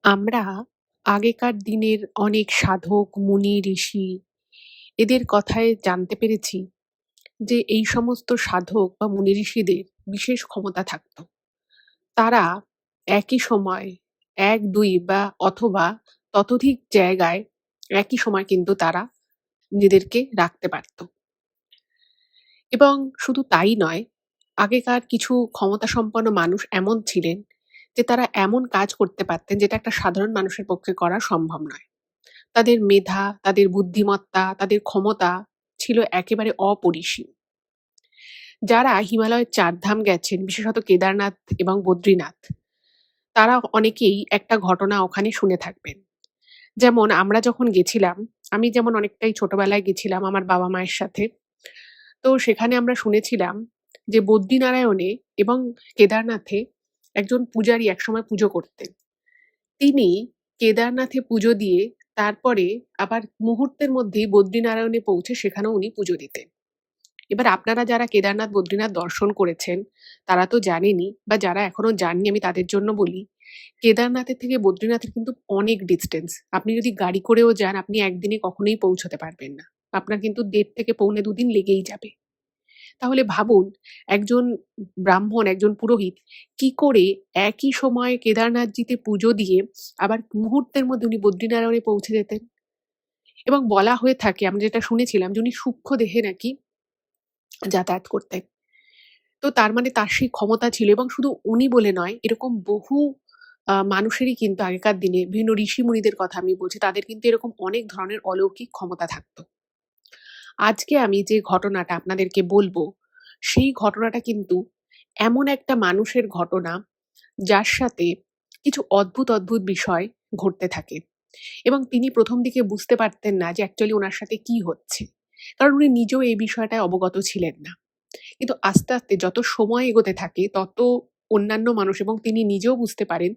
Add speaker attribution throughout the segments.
Speaker 1: আমরা আগেকার দিনের অনেক সাধক, মুনি, ঋষি এদের কথায় জানতে পেরেছি যে এই সমস্ত সাধক বা মুনি ঋষিদের বিশেষ ক্ষমতা থাকতো। তারা একই সময় ১, ২ বা অথবা ততোধিক জায়গায় একই সময় কিন্তু তারা নিজেদেরকে রাখতে পারত। এবং শুধু তাই নয়, আগেকার কিছু ক্ষমতাসম্পন্ন মানুষ এমন ছিলেন যে তারা এমন কাজ করতে পারতেন যেটা একটা সাধারণ মানুষের পক্ষে করা সম্ভব নয়। তাদের মেধা, তাদের বুদ্ধিমত্তা, তাদের ক্ষমতা ছিল একেবারে অপরিসীম। যারা হিমালয়ের ৪ ধাম গেছেন, বিশেষত কেদারনাথ এবং বদ্রীনাথ, তারা অনেকেই একটা ঘটনা ওখানে শুনে থাকবেন। যেমন আমরা যখন গেছিলাম, আমি যেমন অনেকটাই ছোটবেলায় গেছিলাম আমার বাবা-মায়ের সাথে। তো সেখানে আমরা শুনেছিলাম যে বদ্রীনারায়ণে এবং কেদারনাথে একজন পূজারী একসময় পুজো করতেন। তিনি কেদারনাথে পুজো দিয়ে তারপরে আবার মুহূর্তের মধ্যেই বদ্রীনারায়ণে পৌঁছে সেখানেও উনি পুজো দিতেন। এবার আপনারা যারা কেদারনাথ, বদ্রীনাথ দর্শন করেছেন তারা তো জানেনই, বা যারা এখনো যাননি আমি তাদের জন্য বলি, কেদারনাথের থেকে বদ্রীনাথের কিন্তু অনেক ডিসটেন্স। আপনি যদি গাড়ি করেও যান আপনি একদিনে কখনোই পৌঁছতে পারবেন না। আপনার কিন্তু ১.৫ থেকে পৌনে ২ দিন লেগেই যাবে। তাহলে ভাবুন, একজন ব্রাহ্মণ, একজন পুরোহিত কি করে একই সময়ে কেদারনাথজিতে পুজো দিয়ে আবার মুহূর্তের মধ্যে উনি বদ্রীনারায়ণে পৌঁছে যেতেন। এবং বলা হয়ে থাকে, আমি যেটা শুনেছিলাম, যে উনি সূক্ষ্ম দেহে নাকি যাতায়াত করতেন। তো তার মানে তার সেই ক্ষমতা ছিল, এবং শুধু উনি বলে নয়, এরকম বহু মানুষেরই কিন্তু আগেকার দিনে বিভিন্ন ঋষি-মুনিদের কথা আমি বলছি, তাদের কিন্তু এরকম অনেক ধরনের অলৌকিক ক্ষমতা থাকতো। আজকে আমি যে ঘটনাটা আপনাদেরকে বলবো, সেই ঘটনাটা কিন্তু এমন একটা মানুষের ঘটনা, যার সাথে কিছু অদ্ভুত, অদ্ভুত বিষয় ঘটতে থাকে। এবং তিনি ১ম দিকে বুঝতে পারতেন না যে অ্যাকচুয়ালি উনার সাথে কি হচ্ছে। কারণ উনি নিজেও এই বিষয়টায় অবগত ছিলেন না। কিন্তু আস্তে, আস্তে যত সময় এগোতে থাকে তত অন্যান্য মানুষ এবং তিনি নিজেও বুঝতে পারেন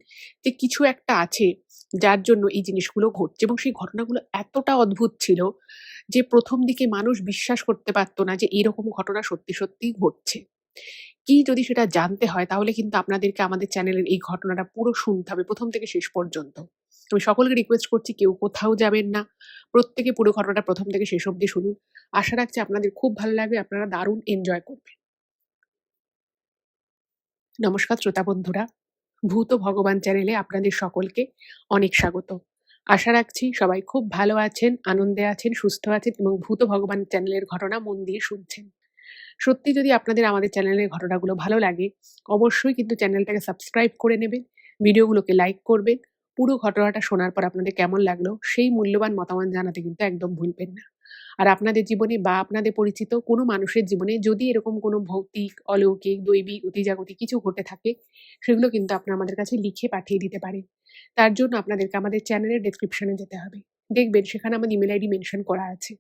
Speaker 1: যে কিছু একটা আছে যার জন্য এই জিনিসগুলো ঘটছে, এবং সেই ঘটনাগুলো এতটা অদ্ভুত ছিল যে ১ম দিকে মানুষ বিশ্বাস করতে পারত না যে এরকম ঘটনা সত্যি, সত্যিই ঘটছে। কি যদি সেটা জানতে হয় তাহলে কিন্তু আপনাদেরকে আমাদের চ্যানেলের এই ঘটনাটা পুরো শুনতে হবে ১ম থেকে শেষ পর্যন্ত। আমি সকলকে রিকোয়েস্ট করছি কেউ কোথাও যাবেন না। প্রত্যেকে পুরো ঘটনাটা ১ম থেকে শেষ অবধি শুনুন। আশা রাখছি আপনাদের খুব ভালো লাগবে, আপনারা দারুণ এনজয় করবেন। নমস্কার শ্রোতা বন্ধুরা, ভূত ভগবান চ্যানেলে আপনাদের সকলকে অনেক স্বাগত। আশা রাখছি সবাই খুব ভালো আছেন, আনন্দে আছেন, সুস্থ আছেন এবং ভূত ভগবান চ্যানেলের ঘটনা মন দিয়ে শুনছেন। সত্যি যদি আপনাদের আমাদের চ্যানেলের ঘটনাগুলো ভালো লাগে, অবশ্যই কিন্তু চ্যানেলটাকে সাবস্ক্রাইব করে নেবেন, ভিডিওগুলোকে লাইক করবেন। পুরো ঘটনাটা শোনার পর আপনাদের কেমন লাগলো সেই মূল্যবান মতামত জানাতে কিন্তু একদম ভুলবেন না। আর আপনাদের জীবনে বা আপনাদের পরিচিত কোনো মানুষের জীবনে যদি এরকম কোনো ভৌতিক, অলৌকিক, দৈবিক, অতিজাগতিক কিছু ঘটে থাকে, সেগুলো কিন্তু আপনারা আমাদের কাছে লিখে পাঠিয়ে দিতে পারেন। তার জন্য আপনাদেরকে আমাদের চ্যানেলের ডেসক্রিপশনে যেতে হবে। দেখবেন সেখানে আমাদের ইমেইল আইডি মেনশন করা আছে।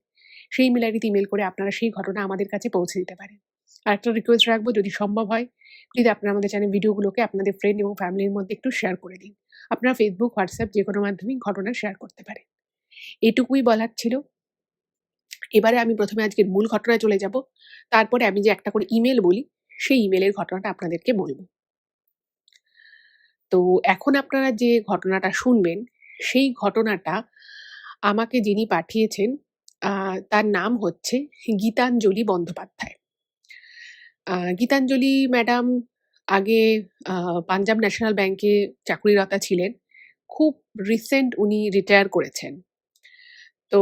Speaker 1: সেই ইমেইল আইডিতে ইমেইল করে আপনারা সেই ঘটনা আমাদের কাছে পৌঁছে দিতে পারেন। আরেকটা রিকোয়েস্ট রাখবো, যদি সম্ভব হয় প্লিজ আপনারা আমাদের চ্যানেল ভিডিওগুলোকে আপনাদের ফ্রেন্ড এবং ফ্যামিলির মধ্যে একটু শেয়ার করে দিন। আপনারা Facebook, WhatsApp যেকোনো মাধ্যমেই ঘটনা শেয়ার করতে পারেন। এটুকুই বলার ছিল। এবারে আমি ১ম এ আজকের মূল ঘটনায় চলে যাব। তারপরে আমি যে একটা করে ইমেইল বলি, সেই ইমেইলের ঘটনাটা আপনাদেরকে বলব। তো এখন আপনারা যে ঘটনাটা শুনবেন, সেই ঘটনাটা আমাকে যিনি পাঠিয়েছেন আ তার নাম হচ্ছে গীতাঞ্জলি বন্দ্যোপাধ্যায়। গীতাঞ্জলি ম্যাডাম আগে আ পাঞ্জাব ন্যাশনাল ব্যাংকে চাকুরিরতা ছিলেন। খুব রিসেন্ট উনি রিটায়ার করেছেন। তো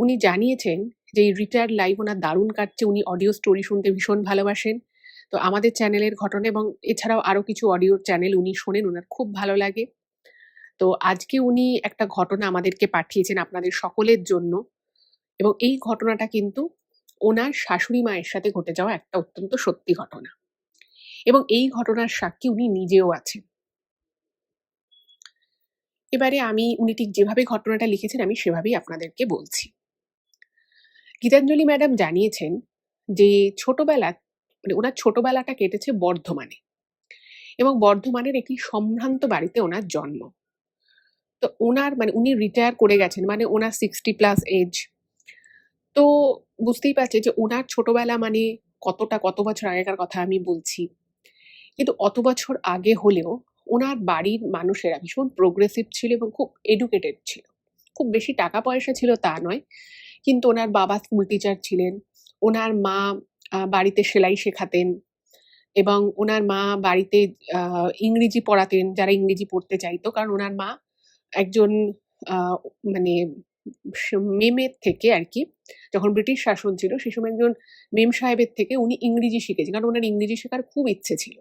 Speaker 1: উনি জানিয়েছেন যে এই রিটায়ার্ড লাইফ উনার দারুণ কাটছে। উনি অডিও স্টোরি শুনতে ভীষণ ভালোবাসেন। তো আমাদের চ্যানেলের ঘটনা এবং এছাড়াও আরো কিছু অডিও চ্যানেল উনি শোনেন, উনার খুব ভালো লাগে। তো আজকে উনি একটা ঘটনা আমাদেরকে পাঠিয়েছেন আপনাদের সকলের জন্য, এবং এই ঘটনাটা কিন্তু ওনার শাশুড়ি মায়ের সাথে ঘটে যাওয়া একটা অত্যন্ত সত্যি ঘটনা, এবং এই ঘটনার সাক্ষী উনি নিজেও আছেন। এবারে উনি ঠিক যেভাবে ঘটনাটা লিখেছেন আমি সেভাবেই আপনাদেরকে বলছি। গীতাঞ্জলি ম্যাডাম জানিয়েছেন যে ওনার ছোটবেলাটা কেটেছে বর্ধমানে, এবং বর্ধমানের একটি সম্ভ্রান্ত বাড়িতে ওনার জন্ম। তো উনি রিটায়ার করে গেছেন, মানে ওনার 60 প্লাস এজ। তো বুঝতেই পারছেন যে ওনার ছোটবেলা মানে কত বছর আগেকার কথা আমি বলছি। কিন্তু অত বছর আগে হলেও ওনার বাড়ির মানুষেরা ভীষণ প্রোগ্রেসিভ ছিল এবং খুব এডুকেটেড ছিল। খুব বেশি টাকা পয়সা ছিল তা নয়। কিন্তু ওনার বাবা স্কুল টিচার ছিলেন। ওনার মা বাড়িতে সেলাই শেখাতেন এবং ওনার মা বাড়িতে ইংরেজি পড়াতেন যারা ইংরেজি পড়তে চাইতো। কারণ ওনার মা একজন আ মানে মেমের থেকে আরকি, যখন ব্রিটিশ শাসন ছিল সে সময় একজন মেম সাহেবের থেকে উনি ইংরেজি শিখেছেন। কারণ উনার ইংরেজি শেখার খুব ইচ্ছে ছিল।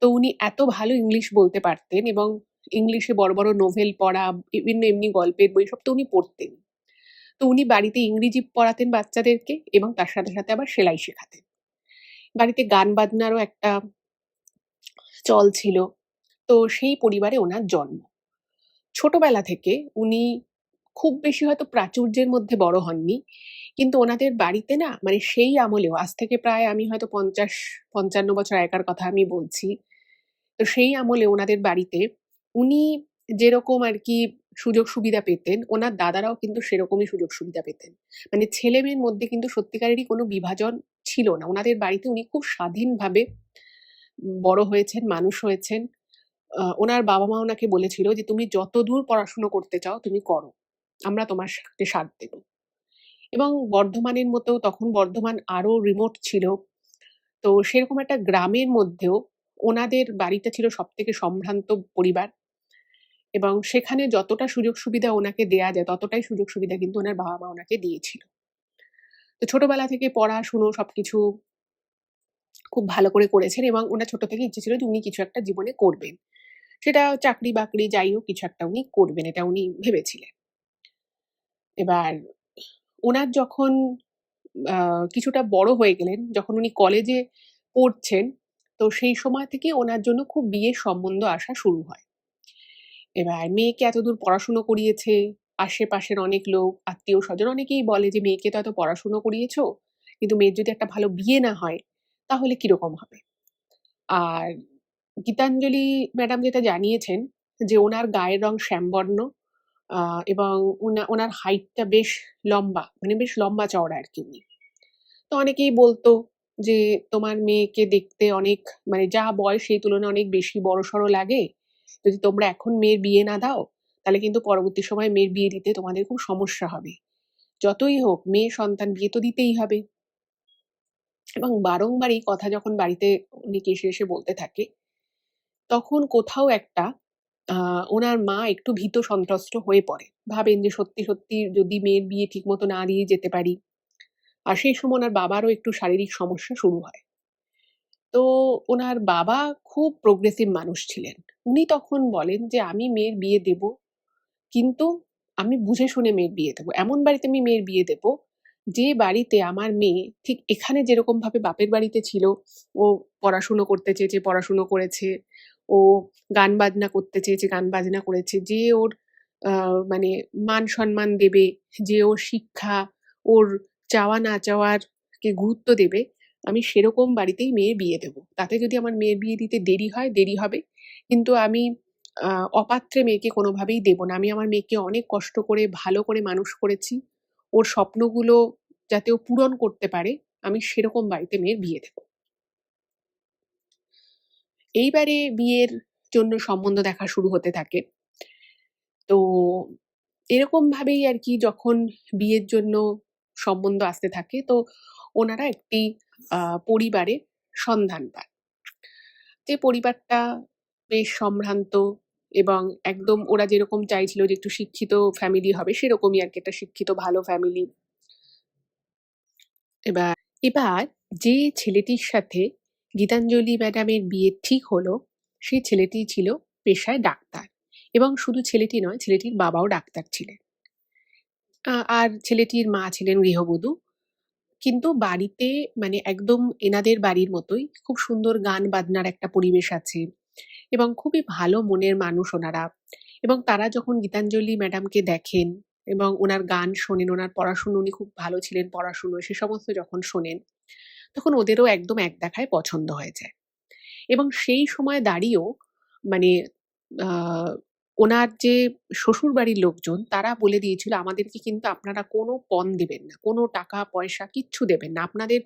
Speaker 1: তো উনি এত ভালো ইংলিশ বলতে পারতেন এবং ইংলিশে বড়, বড় নোভেল পড়া, বিভিন্ন এমনি গল্পের বই সব তো উনি পড়তেন। তো উনি বাড়িতে ইংরেজি পড়াতেন বাচ্চাদেরকে এবং তার সাথে, সাথে আবার সেলাই শেখাতেন। বাড়িতে গান বাজনারও একটা চল ছিল। তো সেই পরিবারে ওনার জন্ম। ছোটবেলা থেকে উনি খুব বেশি হয়তো প্রাচুর্যের মধ্যে বড় হননি। কিন্তু ওনাদের বাড়িতে না মানে সেই আমলেও আজ থেকে প্রায় আমি হয়তো ৫০-৫৫ বছর আগেকার কথা আমি বলছি। তো সেই আমলে ওনাদের বাড়িতে উনি যেরকম আরকি সুযোগ সুবিধা পেতেন, ওনার দাদারাও কিন্তু সেরকমই সুযোগ সুবিধা পেতেন। মানে ছেলে-মেয়ের মধ্যে কিন্তু সত্যিকারেরই কোনো বিভাজন ছিল না। ওনাদের বাড়িতে উনি খুব স্বাধীনভাবে বড় হয়েছেন, মানুষ হয়েছেন। ওনার বাবা-মা ওনাকে বলেছিল যে, "তুমি যতদূর পড়াশুনো করতে চাও তুমি করো। আমরা তোমার সাথে সাথ দেব।" এবং বর্ধমানের মতো তখন বর্ধমান আরো রিমোট ছিল। তো সেরকম একটা গ্রামের মধ্যেও ওনাদের বাড়িটা ছিল সবথেকে সম্ভ্রান্ত পরিবার এবং সেখানে যতটা সুযোগ সুবিধা ওনাকে দেয়া যায় ততটাই সুযোগ সুবিধা কিন্তু ওনার বাবা-মা ওনাকে দিয়েছিল। তো ছোটবেলা থেকে পড়াশুনো সবকিছু খুব ভালো করে করেছেন এবং উনার ছোট থেকে ইচ্ছে ছিল যে উনি কিছু একটা জীবনে করবেন। সেটা চাকরি-বাকরি যাই হোক কিছু একটা উনি করবেন এটা উনি ভেবেছিলেন। এবার উনার যখন আ কিছুটা বড় হয়ে গেলেন, যখন উনি কলেজে পড়ছেন, তো সেই সময় থেকে ওনার জন্য খুব বিয়ের সম্বন্ধ আসা শুরু হয়। এবার মেয়েকে এতদূর পড়াশুনো করিয়েছে, আশেপাশের অনেক লোক, আত্মীয়স্বজন অনেকেই বলে যে, "মেয়েকে তো এত পড়াশুনো করিয়েছ, কিন্তু মেয়ের যদি একটা ভালো বিয়ে না হয়, তাহলে কিরকম হবে?" আর গীতাঞ্জলি ম্যাডাম যেটা জানিয়েছেন যে, ওনার গায়ের রং শ্যামবর্ণ আ এবং ওনার হাইটটা বেশ লম্বা, মানে বেশ লম্বা চওড়া আরকি উনি। তো অনেকেই বলতো যে, "তোমার মেয়েকে দেখতে অনেক মানে যা বয়স সেই তুলনায় অনেক বেশি বড়সড় লাগে। যদি তোমরা এখন মেয়ের বিয়ে না দাও, তাহলে কিন্তু পরবর্তী সময়ে মেয়ের বিয়ে দিতে তোমাদের খুব সমস্যা হবে। যতই হোক মেয়ে সন্তান বিয়ে তো দিতেই হবে।" এবং বারংবার এই কথা যখন বাড়িতে অনেকে এসে বলতে থাকে, তখন কোথাও একটা আ উনার মা একটু ভীত সন্ত্রস্ত হয়ে পড়ে। ভাবেন যে সত্যি যদি মেয়ের বিয়ে ঠিকমতো না দিয়ে যেতে পারি। আর সেই সময় উনার বাবারও একটু শারীরিক সমস্যা শুরু হয়। তো উনার বাবা খুব প্রোগ্রেসিভ মানুষ ছিলেন। উনি তখন বলেন যে, "আমি মেয়ের বিয়ে দেব। কিন্তু আমি বুঝে শুনে মেয়ের বিয়ে দেব। এমন বাড়িতে আমি মেয়ের বিয়ে দেব, যে বাড়িতে আমার মেয়ে ঠিক এখানে যেরকমভাবে বাপের বাড়িতে ছিল, ও পড়াশুনো করতে চেয়েছে, পড়াশুনো করেছে। ও গান বাজনা করতে চেয়েছে, গান বাজনা করেছে। যে ওর আ মানে মান-সম্মান দেবে, যে ওর শিক্ষা, ওর চাওয়া না চাওয়ার কে গুরুত্ব দেবে, আমি সেরকম বাড়িতেই মেয়ের বিয়ে দেব। তাতে যদি আমার মেয়ের বিয়ে দিতে দেরি হয়, দেরি হবে। কিন্তু আমি আ অপাত্রে মেয়েকে কোনোভাবেই দেব না। আমি আমার মেয়েকে অনেক কষ্ট করে ভালো করে মানুষ করেছি। ওর স্বপ্নগুলো যাতে ও পূরণ করতে পারে, আমি সেরকম বাড়িতে মেয়ের বিয়ে দেব।" এইবারে বিয়ের জন্য সম্বন্ধ দেখা শুরু হতে থাকে। তো এরকমভাবেই আরকি যখন বিয়ের জন্য সম্বন্ধ আসতে থাকে, তো ওনারা একটি আ পরিবারের সন্ধান পান। যে পরিবারটা বেশ সম্ভ্রান্ত এবং একদম ওরা যেরকম চাইছিল যে একটু শিক্ষিত ফ্যামিলি হবে, সেরকমই আরকি একটা শিক্ষিত ভালো ফ্যামিলি। এবার এবার যে ছেলেটির সাথে গীতাঞ্জলি ম্যাডামের বিয়ে ঠিক হলো, সেই ছেলেটি ছিল পেশায় ডাক্তার এবং শুধু ছেলেটি নয়, ছেলেটির বাবাও ডাক্তার ছিলেন। আর ছেলেটির মা ছিলেন গৃহবধূ। কিন্তু বাড়িতে মানে একদম এনাদের বাড়ির মতোই খুব সুন্দর গান বাজনার একটা পরিবেশ আছে এবং খুবই ভালো মনের মানুষ ওনারা। এবং তারা যখন গীতাঞ্জলি ম্যাডামকে দেখেন এবং উনার গান শোনেন, উনার পড়াশুনো উনি খুব ভালো ছিলেন পড়াশুনোয়, সে সমস্ত যখন শোনেন, তখন ওদেরও একদম এক দেখায় পছন্দ হয়ে যায়। এবং সেই সময় দাঁড়িয়েও মানে আ ওনার যে শ্বশুরবাড়ির লোকজন তারা বলে দিয়েছিল, "আমাদেরকে কিন্তু আপনারা কোনো পণ দেবেন না। কোনো টাকা-পয়সা কিচ্ছু দেবেন না। আপনাদের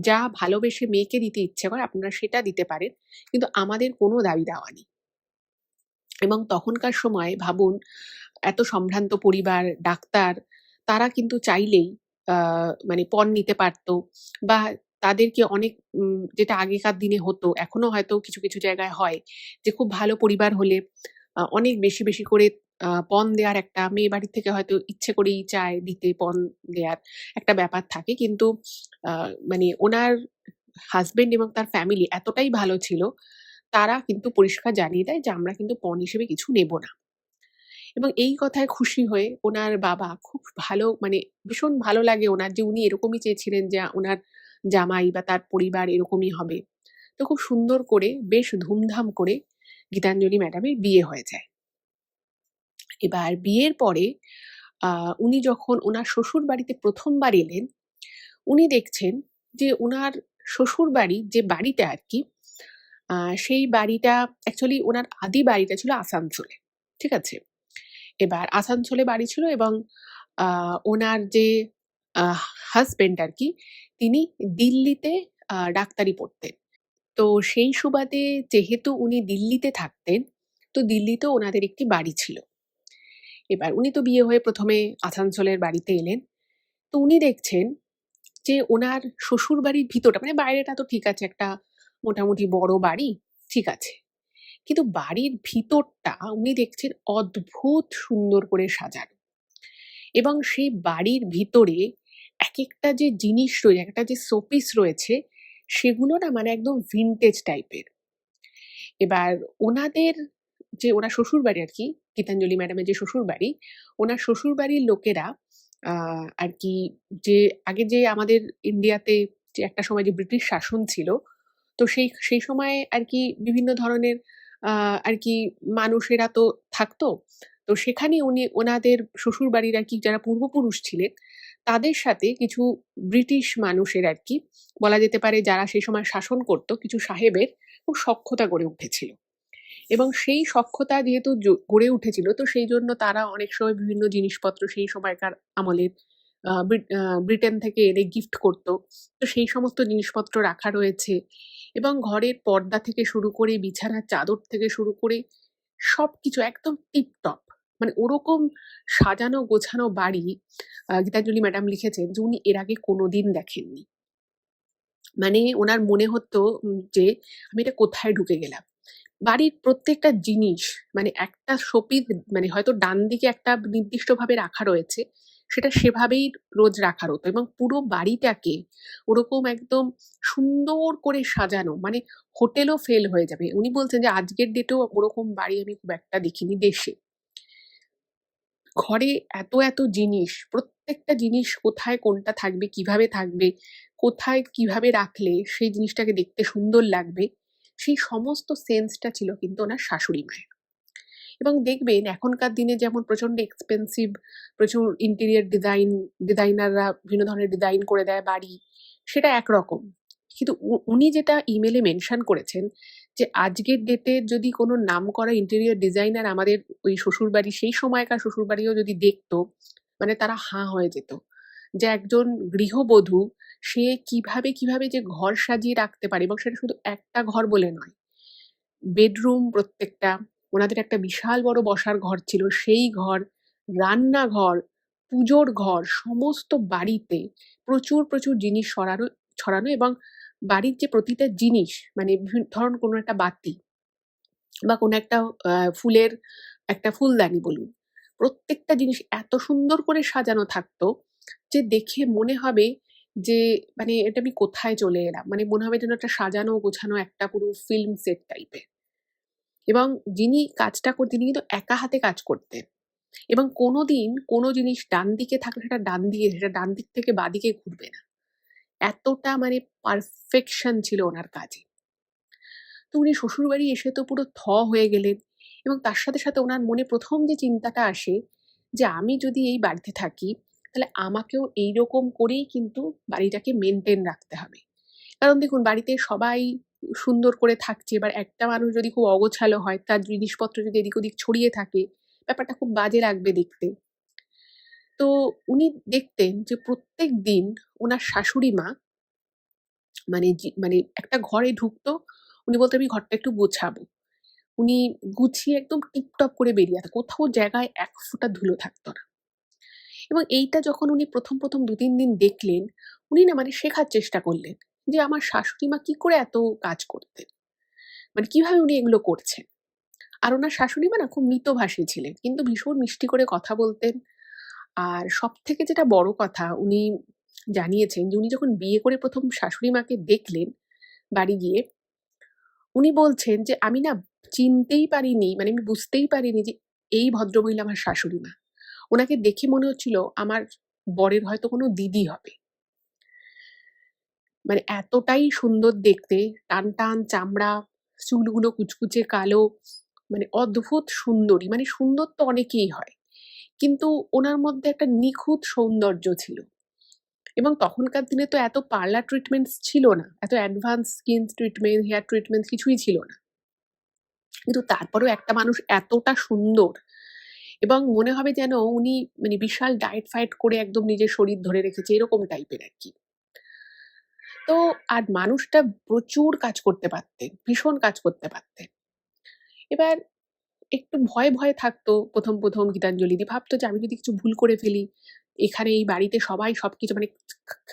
Speaker 1: যা ভালোবেসে মেয়েকে দিতে ইচ্ছে করে আপনারা সেটা দিতে পারেন। কিন্তু আমাদের কোনো দাবি-দাওয়া নেই।" এবং তখনকার সময় ভাবুন, এত সম্ভ্রান্ত পরিবার, ডাক্তার, তারা কিন্তু চাইলেই মানে পণ নিতে পারত, বা তাদেরকে অনেক যেটা আগেকার দিনে হতো, এখনো হয়তো কিছু, কিছু জায়গায় হয় যে খুব ভালো পরিবার হলে অনেক বেশি, বেশি করে পণ দেওয়ার একটা, মেয়ে বাড়ি থেকে হয়তো ইচ্ছে করেই চায় দিতে, পণ দেওয়ার একটা ব্যাপার থাকে। কিন্তু আ মানে ওনার হাসব্যান্ড এবং তার ফ্যামিলি এতটাই ভালো ছিল, তারা কিন্তু পরিষ্কার জানিয়ে দেয় যে আমরা কিন্তু পণ হিসেবে কিছু নেব না। এবং এই কথায় খুশি হয়ে ওনার বাবা খুব ভালো, মানে ভীষণ ভালো লাগে ওনার, যে উনি এরকমই চেয়েছিলেন যে ওনার জামাই বা তার পরিবার এরকমই হবে। তো খুব সুন্দর করে, বেশ ধুমধাম করে গীতাঞ্জলি ম্যাডামের বিয়ে হয়ে যায়। এবার বিয়ের পরে উনি যখন ওনার শ্বশুরবাড়িতে ১ম বার এলেন, উনি দেখছেন যে উনার শ্বশুরবাড়ির যে বাড়িটা আরকি, আ সেই বাড়িটা, অ্যাকচুয়ালি উনার আদি বাড়িটা ছিল আসানসোলে। ঠিক আছে? এবার আসানসোলে বাড়ি ছিল, এবং আ ওনার যে আহ হাসব্যান্ড আরকি, তিনি দিল্লিতে ডাক্তারি পড়তেন। তো সেই সুবাদে যেহেতু উনি দিল্লিতে থাকতেন, তো দিল্লিতেও ওনাদের একটি বাড়ি ছিল। এবার উনি তো বিয়ে হয়ে ১ম এ আসানসোলের বাড়িতে এলেন। তো উনি দেখছেন যে ওনার শ্বশুরবাড়ির ভিতরটা, মানে বাইরেটা তো ঠিক আছে, একটা মোটামুটি বড় বাড়ি, ঠিক আছে। কিন্তু বাড়ির ভিতরটা উনি দেখছেন অদ্ভুত সুন্দর করে সাজানো, এবং সেই বাড়ির ভিতরে একেকটা যে জিনিস রয়েছে, একটা যে শোপিস রয়েছে, সেগুলো না মানে একদম ভিনটেজ টাইপের। এবার ওনাদের যে ওনার শ্বশুরবাড়ি আরকি, গীতাঞ্জলি ম্যাডামের যে শ্বশুরবাড়ি, ওনার শ্বশুরবাড়ির লোকেরা আ আরকি, যে আগে যে আমাদের ইন্ডিয়াতে যে একটা সময় যে ব্রিটিশ শাসন ছিল, তো সেই সময়ে আরকি বিভিন্ন ধরনের আ আরকি মানুষেরা তো থাকতো। তো সেখানে উনি ওনাদের শ্বশুরবাড়ির আরকি যারা পূর্বপুরুষ ছিলেন, তাদের সাথে কিছু ব্রিটিশ মানুষের আরকি, বলা যেতে পারে যারা সেই সময় শাসন করত, কিছু সাহেবের খুব সখ্যতা গড়ে উঠেছিল। এবং সেই সখ্যতা যেহেতু গড়ে উঠেছিল, তো সেইজন্য তারা অনেক সময় বিভিন্ন জিনিসপত্র সেই সময়কার আমলের ব্রিটেন থেকে এনে গিফট করত। তো সেই সমস্ত জিনিসপত্র রাখা রয়েছে, এবং ঘরের পর্দা থেকে শুরু করে, বিছানার চাদর থেকে শুরু করে সবকিছু একদম টিপটপ। মানে ওরকম সাজানো গোছানো বাড়ি, গীতাঞ্জলি ম্যাডাম লিখেছেন যে উনি এর আগে কোনোদিন দেখেননি। মানে ওনার মনে হতো যে আমি এটা কোথায় ঢুকে গেলাম। বাড়ির প্রত্যেকটা জিনিস, মানে একটা শোপিস, মানে হয়তো ডানদিকে একটা নির্দিষ্টভাবে রাখা রয়েছে, সেটা সেভাবেই রোজ রাখার হতো, এবং পুরো বাড়িটাকে ওরকম একদম সুন্দর করে সাজানো, মানে হোটেলও ফেল হয়ে যাবে। উনি বলছেন যে আজকের ডেটেও ওরকম বাড়ি আমি খুব একটা দেখিনি দেশে। ঘরে এত, এত জিনিস, প্রত্যেকটা জিনিস কোথায় কোনটা থাকবে, কিভাবে থাকবে, কোথায় কিভাবে রাখলে সেই জিনিসটাকে দেখতে সুন্দর লাগবে, সেই সমস্ত সেন্সটা ছিল কিন্তু ওনার শাশুড়ি মায়ের। এবং দেখবেন এখনকার দিনে যেমন প্রচন্ড এক্সপেনসিভ, প্রচুর ইন্টেরিয়র ডিজাইনাররা বিভিন্ন ধরনের ডিজাইন করে দেয় বাড়ি, সেটা একরকম। কিন্তু উনি যেটা ইমেলে মেনশন করেছেন, যে আজকের ডেটে যদি কোনো নামকরা ইন্টেরিয়র ডিজাইনার আমাদের ওই শ্বশুরবাড়ি, সেই সময়কার শ্বশুরবাড়িও যদি দেখতো, মানে তারা হাঁ হয়ে যেত। যে একজন গৃহবধূ, সে কিভাবে, কিভাবে যে ঘর সাজিয়ে রাখতে পারে, এবং সেটা শুধু একটা ঘর বলে নয়। বেডরুম প্রত্যেকটা, ওনাদের একটা বিশাল বড় বসার ঘর ছিল, সেই ঘর, রান্নাঘর, পুজোর ঘর, সমস্ত বাড়িতে প্রচুর, প্রচুর জিনিস ছড়ানো, এবং বাড়ির যে প্রতিটা জিনিস, মানে ধরুন কোনো একটা বাতি বা কোনো একটা ফুলের একটা ফুলদানি বলুন, প্রত্যেকটা জিনিস এত সুন্দর করে সাজানো থাকতো যে দেখে মনে হবে যে মানে এটা আমি কোথায় চলে এলাম। মানে মনে হবে যেন একটা সাজানো গোছানো একটা পুরো ফিল্ম সেট টাইপের। এবং যিনি কাজটা করতেন, তিনি কিন্তু একা হাতে কাজ করতেন, এবং কোনোদিন কোনো জিনিস ডান দিকে থাকলে সেটা ডান দিক থেকে বাঁদিকে ঘুরবে না। এতটা মানে পারফেকশন ছিল ওনার কাজে। তো উনি শ্বশুরবাড়ি এসে তো পুরো হয়ে গেলেন, এবং তার সাথে, সাথে ওনার মনে ১ম যে চিন্তাটা আসে, যে আমি যদি এই বাড়িতে থাকি, তাহলে আমাকেও এইরকম করেই কিন্তু বাড়িটাকে মেইনটেইন রাখতে হবে। কারণ দেখুন, বাড়িতে সবাই সুন্দর করে থাকছে, এবার একটা মানুষ যদি খুব অগোছালো হয়, তার জিনিসপত্র যদি এদিক ওদিক ছড়িয়ে থাকে, ব্যাপারটা খুব বাজে লাগবে দেখতে। তো উনি দেখতেন যে প্রত্যেকদিন উনার শাশুড়ি মা, মানে একটা ঘরে ঢুকতো, উনি বলতেন, "আমি ঘরটা একটু গোছাবো।" উনি গুছিয়ে একদম টিপটপ করে বেরিয়ে আসতেন। কোথাও জায়গায় এক ফোঁটা ধুলো থাকত না। এবং এইটা যখন উনি ১ম ২-৩ দিন দেখলেন, উনি না মানে শেখার চেষ্টা করলেন যে আমার শাশুড়ি মা কি করে এত কাজ করতেন। মানে কিভাবে উনি এগুলো করছেন। আর উনার শাশুড়ি মা না খুব মিতভাষী ছিলেন। কিন্তু ভীষণ মিষ্টি করে কথা বলতেন। আর সবথেকে যেটা বড় কথা উনি জানিয়েছেন যে উনি যখন বিয়ে করে ১ম শাশুড়ি মাকে দেখলেন বাড়ি গিয়ে, উনি বলছেন যে আমি না চিনতেই পারিনি, মানে আমি বুঝতেই পারিনি যে এই ভদ্রমহিলা আমার শাশুড়ি মা। উনাকে দেখে মনে হচ্ছিল আমার বরের হয়তো কোনো দিদি হবে। মানে এতটাই সুন্দর দেখতে, টানটান চামড়া, চুলগুলো কুচকুচে কালো, মানে অদ্ভুত সুন্দরী। মানে সুন্দর তো অনেকেই হয়। কিন্তু ওনার মধ্যে একটা নিখুঁত সৌন্দর্য ছিল। এবং তখনকার দিনে তো এত পার্লার ট্রিটমেন্টস ছিল না। এত advance skin treatment, hair treatment কিছুই ছিল না। কিন্তু তারপরেও একটা মানুষ এতটা সুন্দর এবং মনে হবে যেন উনি মানে বিশাল ডায়েট-ফায়েট করে একদম নিজের শরীর ধরে রেখেছে এরকম টাইপের আরকি। তো আর মানুষটা প্রচুর কাজ করতে পারতেন, ভীষণ কাজ করতে পারতেন। এবার একটু ভয়ে থাকতো ১ম গীতাঞ্জলিদি। ভাবতো যে আমি যদি কিছু ভুল করে ফেলি, এখানে এই বাড়িতে সবাই সবকিছু মানে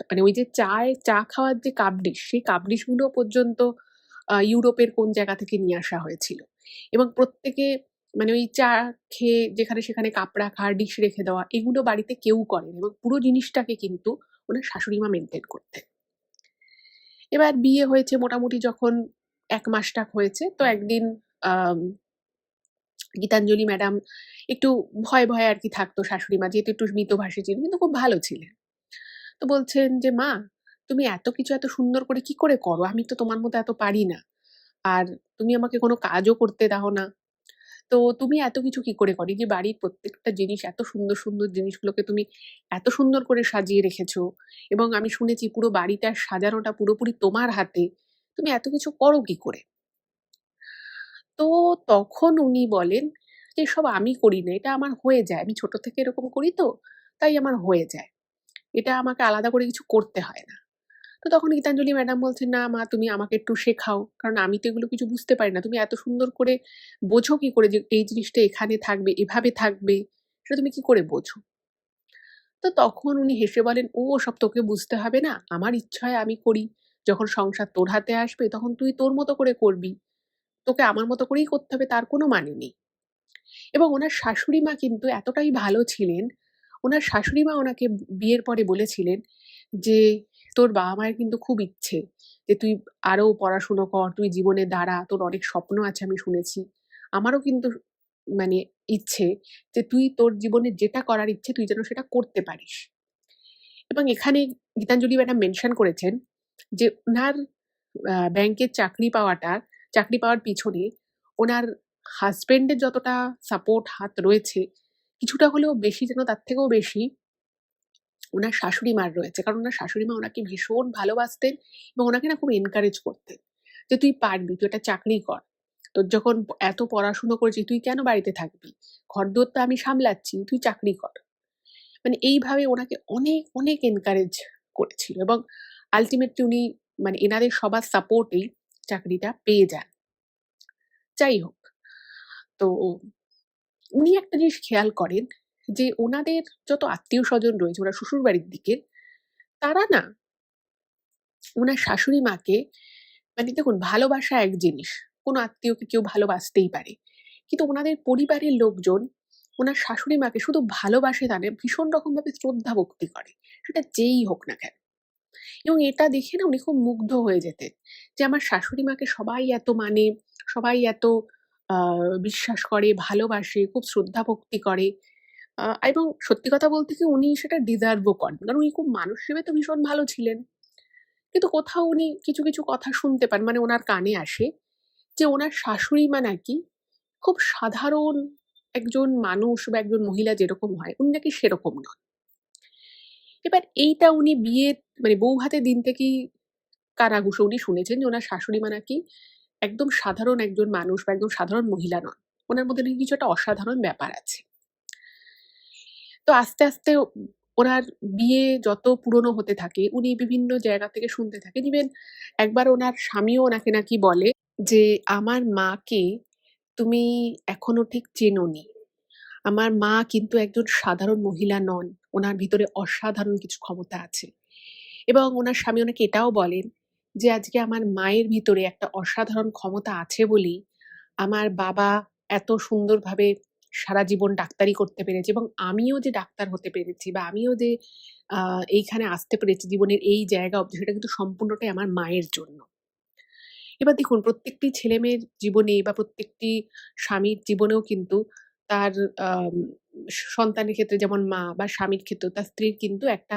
Speaker 1: মানে ওই যে চা খাওয়ার যে কাপ ডিশ, সেই কাপ ডিশগুলো পর্যন্ত ইউরোপের কোন জায়গা থেকে নিয়ে আসা হয়েছিল। এবং প্রত্যেকে মানে ওই চা খেয়ে যেখানে সেখানে কাপ রাখা, ডিশ রেখে দেওয়া এগুলো বাড়িতে কেউ করেনি এবং পুরো জিনিসটাকে কিন্তু ওনার শাশুড়ি মা মেইনটেইন করতেন। এবার বিয়ে হয়েছে মোটামুটি যখন ১ মাস টাক হয়েছে, তো একদিন আম গীতাঞ্জলি ম্যাডাম একটু ভয়ে আরকি থাকতো শাশুড়ি মা যেহেতু একটু মিতভাষী ছিলেন কিন্তু খুব ভালো ছিলেন। তো বলছেন যে, "মা তুমি এত কিছু এত সুন্দর করে কি করে করো? আমি তো তোমার মতো এত পারি না। আর তুমি আমাকে কোনো কাজও করতে দাও না। তো তুমি এত কিছু কি করে করো? এই যে বাড়ির প্রত্যেকটা জিনিস এত সুন্দর জিনিসগুলোকে তুমি এত সুন্দর করে সাজিয়ে রেখেছো এবং আমি শুনেছি পুরো বাড়িটা সাজানোটা পুরোপুরি তোমার হাতে। তুমি এত কিছু করো কি করে?" তো তখন উনি বলেন যে, "এসব আমি করি না। এটা আমার হয়ে যায়। আমি ছোট থেকে এরকম করি তো, তাই আমার হয়ে যায়। এটা আমাকে আলাদা করে কিছু করতে হয় না।" তো তখন গীতাঞ্জলি ম্যাডাম বলছেন, "না মা তুমি আমাকে একটু শেখাও। কারণ আমি তো এগুলো কিছু বুঝতে পারি না। তুমি এত সুন্দর করে বোঝো কি করে যে এই জিনিসটা এখানে থাকবে, এভাবে থাকবে, সেটা তুমি কি করে বোঝো?" তো তখন উনি হেসে বলেন, "ও ওসব তোকে বুঝতে হবে না। আমার ইচ্ছা হয় আমি করি। যখন সংসার তোর হাতে আসবে তখন তুই তোর মতো করে করবি। তোকে আমার মতো করেই করতে হবে তার কোনো মানে নেই।" এবং উনার শাশুড়ি মা কিন্তু এতটাই ভালো ছিলেন, উনার শাশুড়ি মা উনাকে বিয়ের পরে বলেছিলেন যে, "তোর বাবা-মায়ের কিন্তু খুব ইচ্ছে যে তুই আরো পড়াশুনো কর, তুই জীবনে দাঁড়া, তোর অনেক স্বপ্ন আছে আমি শুনেছি। আমারও কিন্তু মানে ইচ্ছে যে তুই তোর জীবনে যেটা করার ইচ্ছে তুই যেন সেটা করতে পারিস।" এবং এখানে গীতাঞ্জলি ম্যাডাম মেনশন করেছেন যে উনার ব্যাংকের চাকরি পাওয়ার পিছনে উনার হাসব্যান্ডের যতটা সাপোর্ট হাত রয়েছে, কিছুটা হলেও বেশি যেন তার থেকেও বেশি উনার শাশুড়ি মার রয়েছে। কারণ উনার শাশুড়ি মা উনাকে ভীষণ ভালোবাসতেন এবং উনাকে না খুব এনকারেজ করতেন। যে, "তুই পারবি, তুই একটা চাকরি কর। তোর যখন এত পড়াশুনো করেছিস তুই কেন বাড়িতে থাকবি? ঘরদোর তো আমি সামলাচ্ছি, তুই চাকরি কর।" মানে এইভাবে ওনাকে অনেক এনকারেজ করেছিল এবং আল্টিমেটলি উনি মানে এনাদের সবার সাপোর্টেই চাকরিটা পেয়ে যান। যাই হোক, তো উনি একটা জিনিস খেয়াল করেন যে ওনাদের যত আত্মীয়স্বজন রয়েছে ওনার শ্বশুরবাড়ির দিকের, তারা না উনার শাশুড়ি মাকে মানে দেখুন ভালোবাসা এক জিনিস। কোনো আত্মীয়কে কেউ ভালোবাসতেই পারে। কিন্তু উনাদের পরিবারের লোকজন উনার শাশুড়ি মাকে শুধু ভালোবাসে তা নয়, ভীষণ রকমভাবে শ্রদ্ধা ভক্তি করে। সেটা যেই হোক না কেন। এবং এটা দেখে না উনি খুব মুগ্ধ হয়ে যেতেন। যে আমার শাশুড়ি মাকে সবাই এত মানে, সবাই এত আ বিশ্বাস করে, ভালোবাসে, খুব শ্রদ্ধা ভক্তি করে। এবং সত্যি কথা বলতে কি উনি সেটা ডিজার্ভ ও করেন। কারণ উনি খুব মানুষ হিসেবে তো ভীষণ ভালো ছিলেন। কিন্তু কোথাও উনি কিছু কথা শুনতে পান মানে উনার কানে আসে যে উনার শাশুড়ি মা নাকি খুব সাধারণ একজন মানুষ বা একজন মহিলা যেরকম হয়, উনি নাকি সেরকম নন। এবার এইটা উনি বিয়ের মানে বউ ভাতের দিন থেকেই কানাঘুষো উনি শুনেছেন যে উনার শাশুড়ি মা নাকি একদম সাধারণ একজন মানুষ বা একদম সাধারণ মহিলা নন। উনার মধ্যে নাকি কিছু একটা অসাধারণ ব্যাপার আছে। তো আস্তে ওনার বিয়ে যত পুরনো হতে থাকে, উনি বিভিন্ন জায়গা থেকে শুনতে থাকেন। ইভেন একবার ওনার স্বামীও ওনাকে নাকি বলে যে, "আমার মাকে তুমি এখনো ঠিক চেনোনি। আমার মা কিন্তু একজন সাধারণ মহিলা নন। ওনার ভিতরে অসাধারণ কিছু ক্ষমতা আছে। এবং ওনার স্বামী ওনাকে এটাও বলেন যে, আজকে আমার মায়ের ভিতরে একটা অসাধারণ ক্ষমতা আছে বলেই আমার বাবা এত সুন্দরভাবে সারা জীবন ডাক্তারি করতে পেরেছে এবং আমিও যে ডাক্তার হতে পেরেছি বা আমিও যে এইখানে আসতে পেরেছি জীবনের এই জায়গা অব্দি, সেটা কিন্তু সম্পূর্ণটাই আমার মায়ের জন্য। এবার দেখুন, প্রত্যেকটি ছেলেমেয়ের জীবনে বা প্রত্যেকটি স্বামীর জীবনেও কিন্তু তার আম সন্তানের ক্ষেত্রে যেমন মা বা স্বামীর ক্ষেত্রেও তার স্ত্রীর কিন্তু একটা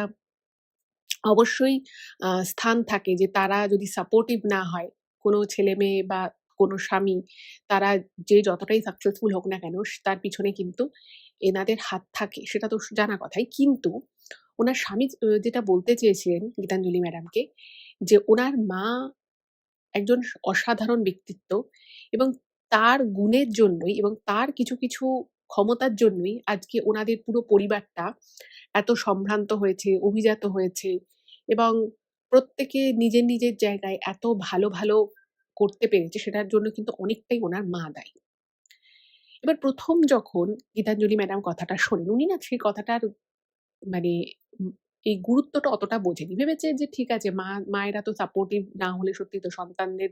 Speaker 1: অবশ্যই স্থান থাকে যে তারা যদি সাপোর্টিভ না হয়, কোনো ছেলেমেয়ে বা কোনো স্বামী, তারা যে যতটাই সাকসেসফুল হোক না কেন তার পিছনে কিন্তু এনাদের হাত থাকে। সেটা তো জানা কথাই। কিন্তু উনার স্বামী যেটা বলতে চেয়েছিলেন গীতাঞ্জলি ম্যাডামকে, যে উনার মা একজন অসাধারণ ব্যক্তিত্ব এবং তার গুণের জন্যই এবং তার কিছু, কিছু ক্ষমতার জন্যই আজকে ওনাদের পুরো পরিবারটা এত সম্ভ্রান্ত হয়েছে, অভিজাত হয়েছে এবং প্রত্যেকে নিজের, নিজের জায়গায় এত ভালো, ভালো করতে পেরেছে, সেটার জন্য কিন্তু অনেকটাই ওনার মা দায়ী। এবার ১ম যখন গীতাঞ্জলি ম্যাডাম কথাটা শোনেন, উনি না সেই কথাটার মানে উম এই গুরুত্বটা অতটা বোঝেনি। ভেবেছে যে ঠিক আছে, মায়েরা তো সাপোর্টিভ না হলে সত্যি তো সন্তানদের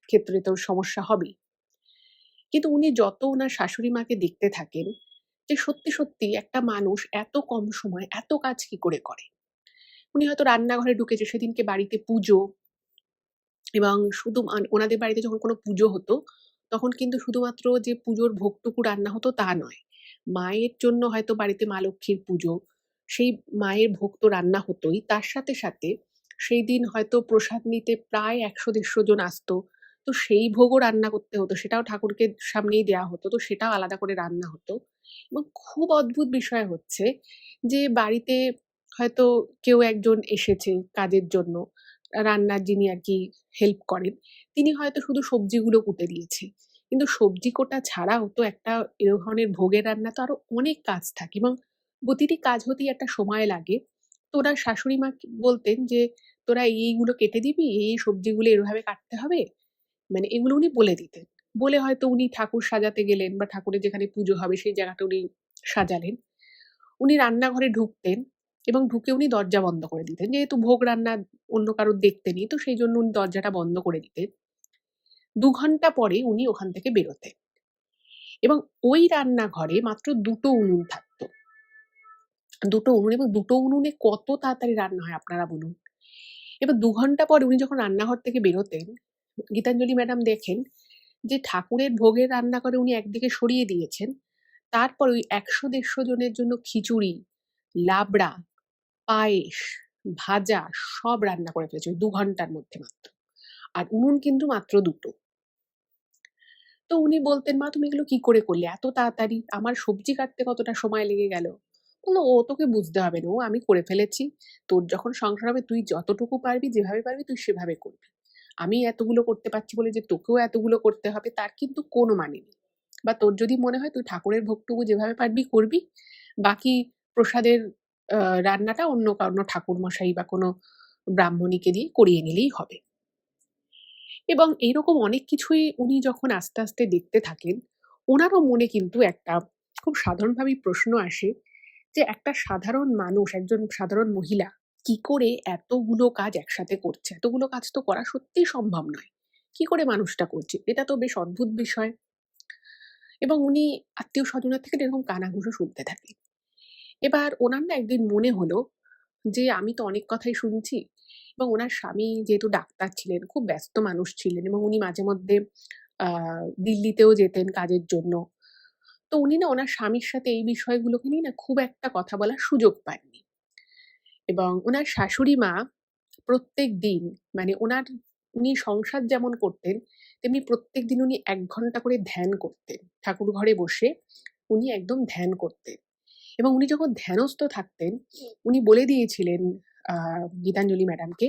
Speaker 1: ক্ষেত্রে তো সমস্যা হবেই। কিন্তু উনি যত উনার শাশুড়ি মাকে দেখতে থাকেন যে সত্যি, সত্যি একটা মানুষ এত কম সময়ে এত কাজ কি করে করে? উনি হয়তো রান্নাঘরে ঢুকেছে, সেদিনকে বাড়িতে পুজো এবং শুধু ওনাদের বাড়িতে যখন কোনো পুজো হতো, তখন কিন্তু শুধুমাত্র যে পুজোর ভোগটুকু রান্না হতো তা নয়। মায়ের জন্য হয়তো বাড়িতে মা লক্ষ্মীর পুজো, সেই মায়ের ভোগ তো রান্না হতোই। তার সাথে, সাথে সেই দিন হয়তো প্রসাদ নিতে প্রায় ১০০-১৫০ জন আসতো। তো সেই ভোগও রান্না করতে হতো। সেটাও ঠাকুরকে সামনেই দেয়া হতো। তো সেটাও আলাদা করে রান্না হতো। এবং খুব অদ্ভুত বিষয় হচ্ছে যে বাড়িতে হয়তো কেউ একজন এসেছে কাজের জন্য। রান্নার যিনি আরকি হেল্প করেন, তিনি হয়তো শুধু সবজিগুলো কুটে দিয়েছে। কিন্তু সবজি কোটা ছাড়াও তো একটা এ ধরনের ভোগের রান্না তো আরো অনেক কাজ থাকে এবং প্রতিটি কাজ হতেই একটা সময় লাগে। তো ওনার শাশুড়ি মা বলতেন যে, "তোরা এইগুলো কেটে দিবি, এই সবজিগুলো এভাবে কাটতে হবে।" মানে এগুলো উনি বলে দিতেন। বলে হয়তো উনি ঠাকুর সাজাতে গেলেন বা ঠাকুরের যেখানে পুজো হবে সেই জায়গাটা উনি সাজালেন। উনি রান্নাঘরে ঢুকতেন এবং ঢুকে উনি দরজা বন্ধ করে দিতেন। যেহেতু ভোগ রান্না অন্য কারোর দেখতে নেই, তো সেইজন্য উনি দরজাটা বন্ধ করে দিতেন। ২ ঘন্টা পরে উনি ওখান থেকে বেরোতেন এবং ওই রান্নাঘরে মাত্র ২ টো উনুন থাকত। ২ টো উনুন এবং ২ টো উনুনে কত তাড়াতাড়ি রান্না হয় আপনারা বলুন। এবার ২ ঘন্টা পরে উনি যখন রান্নাঘর থেকে বেরোতেন, গীতাঞ্জলি ম্যাডাম দেখেন যে ঠাকুরের ভোগের রান্নাঘরে উনি একদিকে সরিয়ে দিয়েছেন। তারপর ওই ১০০-১৫০ জনের জন্য খিচুড়ি, লাবড়া, পায়েস, ভাজা সব রান্না করে ফেলেছে ওই ২ ঘন্টার মধ্যে মাত্র। আর উনুন কিন্তু মাত্র ২ টো। তো উনি বলতেন, "মা তুমি এগুলো কি করে করলে এত তাড়াতাড়ি? আমার সবজি কাটতে কতটা সময় লেগে গেল?" বলল, "ও তোকে বুঝতে হবে না। ও আমি করে ফেলেছি। তোর যখন সংসার হবে তুই যতটুকু পারবি, যেভাবে পারবি তুই সেভাবে করবি। আমি এতগুলো করতে পারছি বলে যে তোকেও এতগুলো করতে হবে তার কিন্তু কোনো মানে নেই। বা তোর যদি মনে হয় তুই ঠাকুরের ভোগটুকু যেভাবে পারবি করবি। বাকি প্রসাদের আ রান্নাটা অন্য কোনো ঠাকুরমশাই বা কোনো ব্রাহ্মণীকে দিয়ে করিয়ে নিলেই হবে।" এবং এইরকম অনেক কিছুই উনি যখন আস্তে, আস্তে দেখতে থাকেন, উনারও মনে কিন্তু একটা খুব সাধারণভাবেই প্রশ্ন আসে যে একটা সাধারণ মানুষ, একজন সাধারণ মহিলা কি করে এতগুলো কাজ একসাথে করছে? এতগুলো কাজ তো করা সত্যিই সম্ভব নয়। কি করে মানুষটা করছে? এটা তো বেশ অদ্ভুত বিষয়। এবং উনি আত্মীয়স্বজনের থেকে এরকম কানাঘুষো শুনতে থাকেন। এবার উনার না একদিন মনে হলো যে আমি তো অনেক কথাই শুনছি এবং উনার স্বামী যেহেতু ডাক্তার ছিলেন, খুব ব্যস্ত মানুষ ছিলেন এবং উনি মাঝেমধ্যে আ দিল্লিতেও যেতেন কাজের জন্য। তো উনি না উনার স্বামীর সাথে এই বিষয়গুলোকে নিয়ে না খুব একটা কথা বলার সুযোগ পাননি। এবং উনার শাশুড়ি মা প্রত্যেকদিন মানে উনি সংসার যেমন করতেন, তেমনি প্রত্যেকদিন উনি ১ ঘন্টা করে ধ্যান করতেন। ঠাকুর ঘরে বসে উনি একদম ধ্যান করতেন। এবং উনি যখন ধ্যানস্থ থাকতেন, উনি বলে দিয়েছিলেন আ গীতাঞ্জলি ম্যাডামকে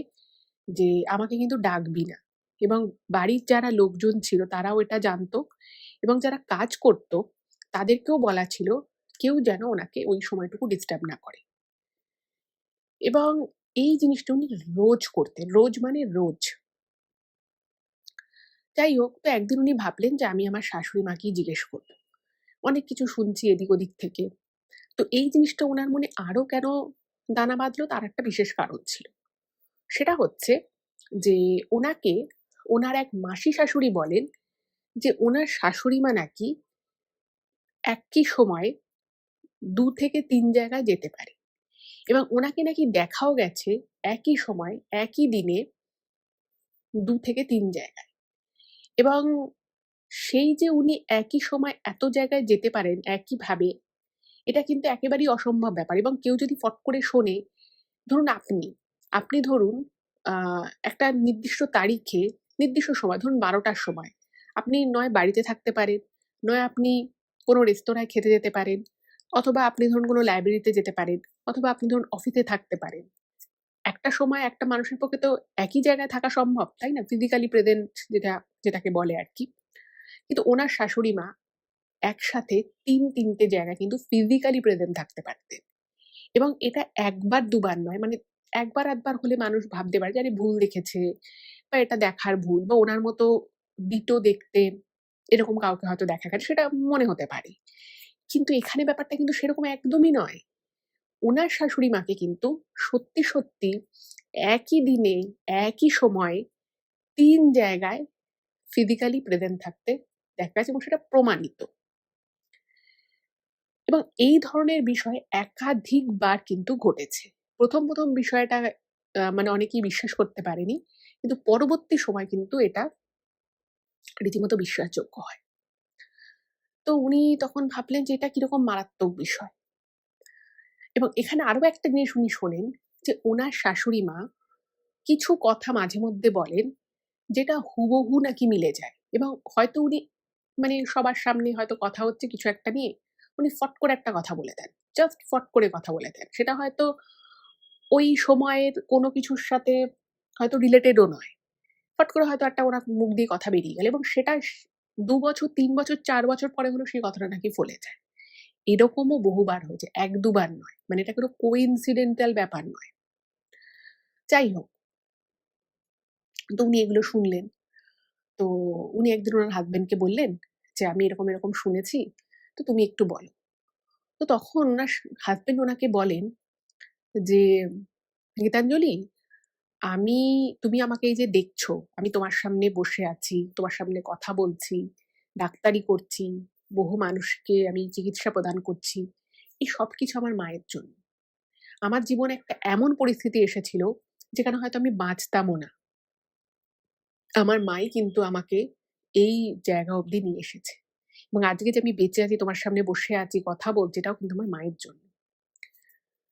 Speaker 1: যে, "আমাকে কিন্তু ডাকবি না।" এবং বাড়ির যারা লোকজন ছিল তারাও এটা জানতো এবং যারা কাজ করত তাদেরকেও বলা ছিল, কেউ যেন ওনাকে ওই সময়টুকু ডিস্টার্ব না করে। এবং এই জিনিসটা উনি রোজ করতেন। রোজ মানে রোজ। যাই হোক, তো একদিন উনি ভাবলেন যে আমি আমার শাশুড়ি মাকেই জিজ্ঞেস করব। অনেক কিছু শুনছি এদিক ওদিক থেকে। তো এই জিনিসটা উনার মনে আরো কেন দানা বাঁধলো, তার একটা বিশেষ কারণ ছিল। সেটা হচ্ছে যে ওনাকে ওনার এক মাসি শাশুড়ি বলেন যে ওনার শাশুড়ি মা নাকি একই সময়ে ২ থেকে ৩ জায়গায় যেতে পারে এবং ওনাকে নাকি দেখাও গেছে একই সময়, একই দিনে ২ থেকে ৩ জায়গায়। এবং সেই যে উনি একই সময় এত জায়গায় যেতে পারেন একইভাবে, এটা কিন্তু একেবারেই অসম্ভব ব্যাপার। এবং কেউ যদি ফট করে শোনে, ধরুন আপনি ধরুন আ একটা নির্দিষ্ট তারিখে, নির্দিষ্ট সময় ধরুন ১২ঃ০০ র সময় আপনি নয় বাড়িতে থাকতে পারেন, নয় আপনি কোনো রেস্তোরাঁয় খেতে যেতে পারেন, অথবা আপনি ধরুন কোনো লাইব্রেরিতে যেতে পারেন, অথবা আপনি ধরুন অফিসে থাকতে পারেন। একটা সময় একটা মানুষের পক্ষে তো একই জায়গায় থাকা সম্ভব, তাই না? ফিজিক্যালি প্রেজেন্ট যেটাকে বলে আরকি। কিন্তু উনার শাশুড়ি মা একসাথে ৩ টে জায়গায় কিন্তু ফিজিক্যালি প্রেজেন্ট থাকতে পারতেন। এবং এটা ১ বার ২ বার নয়, মানে ১ বার ১ বার হলে মানুষ ভাবতে পারে যে আরে ভুল দেখেছে বা এটা দেখার ভুল, বা ওনার মতো ডিটো দেখতে এরকম কাউকে হয়তো দেখা গেছে, সেটা মনে হতে পারে। কিন্তু এখানে ব্যাপারটা কিন্তু সেরকম একদমই নয়। উনার শাশুড়ি মাকে কিন্তু সত্যি, সত্যি একই দিনে, একই সময়ে ৩ জায়গায় ফিজিক্যালি প্রেজেন্ট থাকতে দেখা গেছে এবং সেটা প্রমাণিত। এবং এই ধরনের বিষয় একাধিকবার কিন্তু ঘটেছে। ১ম বিষয়টা মানে অনেকেই বিশ্বাস করতে পারেনি। কিন্তু পরবর্তী সময় কিন্তু এটা রীতিমতো বিশ্বাসযোগ্য হয়। তো উনি তখন ভাবলেন যে এটা কিরকম মারাত্মক বিষয়। এবং এখানে আরো একটা জিনিস উনি শোনেন যে উনার শাশুড়ি মা কিছু কথা মাঝে মধ্যে বলেন যেটা হুবহু নাকি মিলে যায়। এবং হয়তো উনি মানে সবার সামনে হয়তো কথা হচ্ছে কিছু একটা নিয়ে, উনি ফট করে একটা কথা বলে দেন। জাস্ট ফট করে কথা বলে দেন। সেটা হয়তো ওই সময়ের কোনো কিছুর সাথে হয়তো রিলেটেড ও নয়। ফট করে হয়তো একটা ওনার মুখ দিয়ে কথা বেরিয়ে গেল এবং সেটা ২ বছর, ৩ বছর, ৪ বছর পরে হলেও সেই কথাটা নাকি ফলে যায়। এরকমও বহুবার হয়েছে। ১-২ বার নয়। মানে এটা কোনো কোইন্সিডেন্টাল ব্যাপার নয়। যাই হোক, তো উনি এগুলো শুনলেন। তো উনি একদিন উনার হাসব্যান্ডকে বললেন যে, "আমি এরকম, এরকম শুনেছি। তো তুমি একটু বলো।" তো তখন উনার হাসব্যান্ড উনাকে বলেন যে, "গীতাঞ্জলি, আমি তুমি আমাকে এই যে দেখছো, আমি তোমার সামনে বসে আছি, তোমার সামনে কথা বলছি, ডাক্তারি করছি, বহু মানুষকে আমি চিকিৎসা প্রদান করছি। এই সবকিছু আমার মায়ের জন্য। আমার জীবনে একটা এমন পরিস্থিতি এসেছিল, যেখানে হয়তো আমি বাঁচতামও না। আমার মাই কিন্তু আমাকে এই জায়গা অব্দি নিয়ে এসেছে। এবং আজকে যে আমি বেঁচে আছি, তোমার সামনে বসে আছি, কথা বলছি, এটাও কিন্তু আমার মায়ের জন্য।"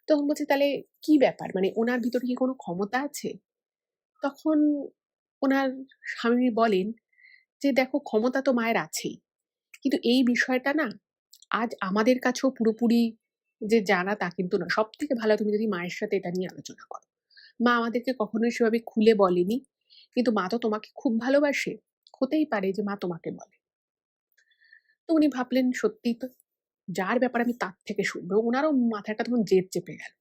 Speaker 1: তখন বলছি, "তাহলে কি ব্যাপার? মানে উনার ভিতরে কি কোনো ক্ষমতা আছে?" তখন উনার স্বামী বলেন যে, "দেখো, ক্ষমতা তো মায়ের আছেই। কিন্তু এই বিষয়টা না আজ আমাদের কাছেও পুরোপুরি যে জানা তা কিন্তু না। সবথেকে ভালো তুমি যদি মায়ের সাথে এটা নিয়ে আলোচনা করো। মা আমাদেরকে কখনোই সেভাবে খুলে বলেনি। কিন্তু মা তো তোমাকে খুব ভালোবাসে। হতেই পারে যে মা তোমাকে বলে।" তো উনি ভাবলেন সত্যিই তো, যার ব্যাপারে আমি তার থেকে শুনবো। উনারও মাথায় একটা তখন জেদ চেপে গেল।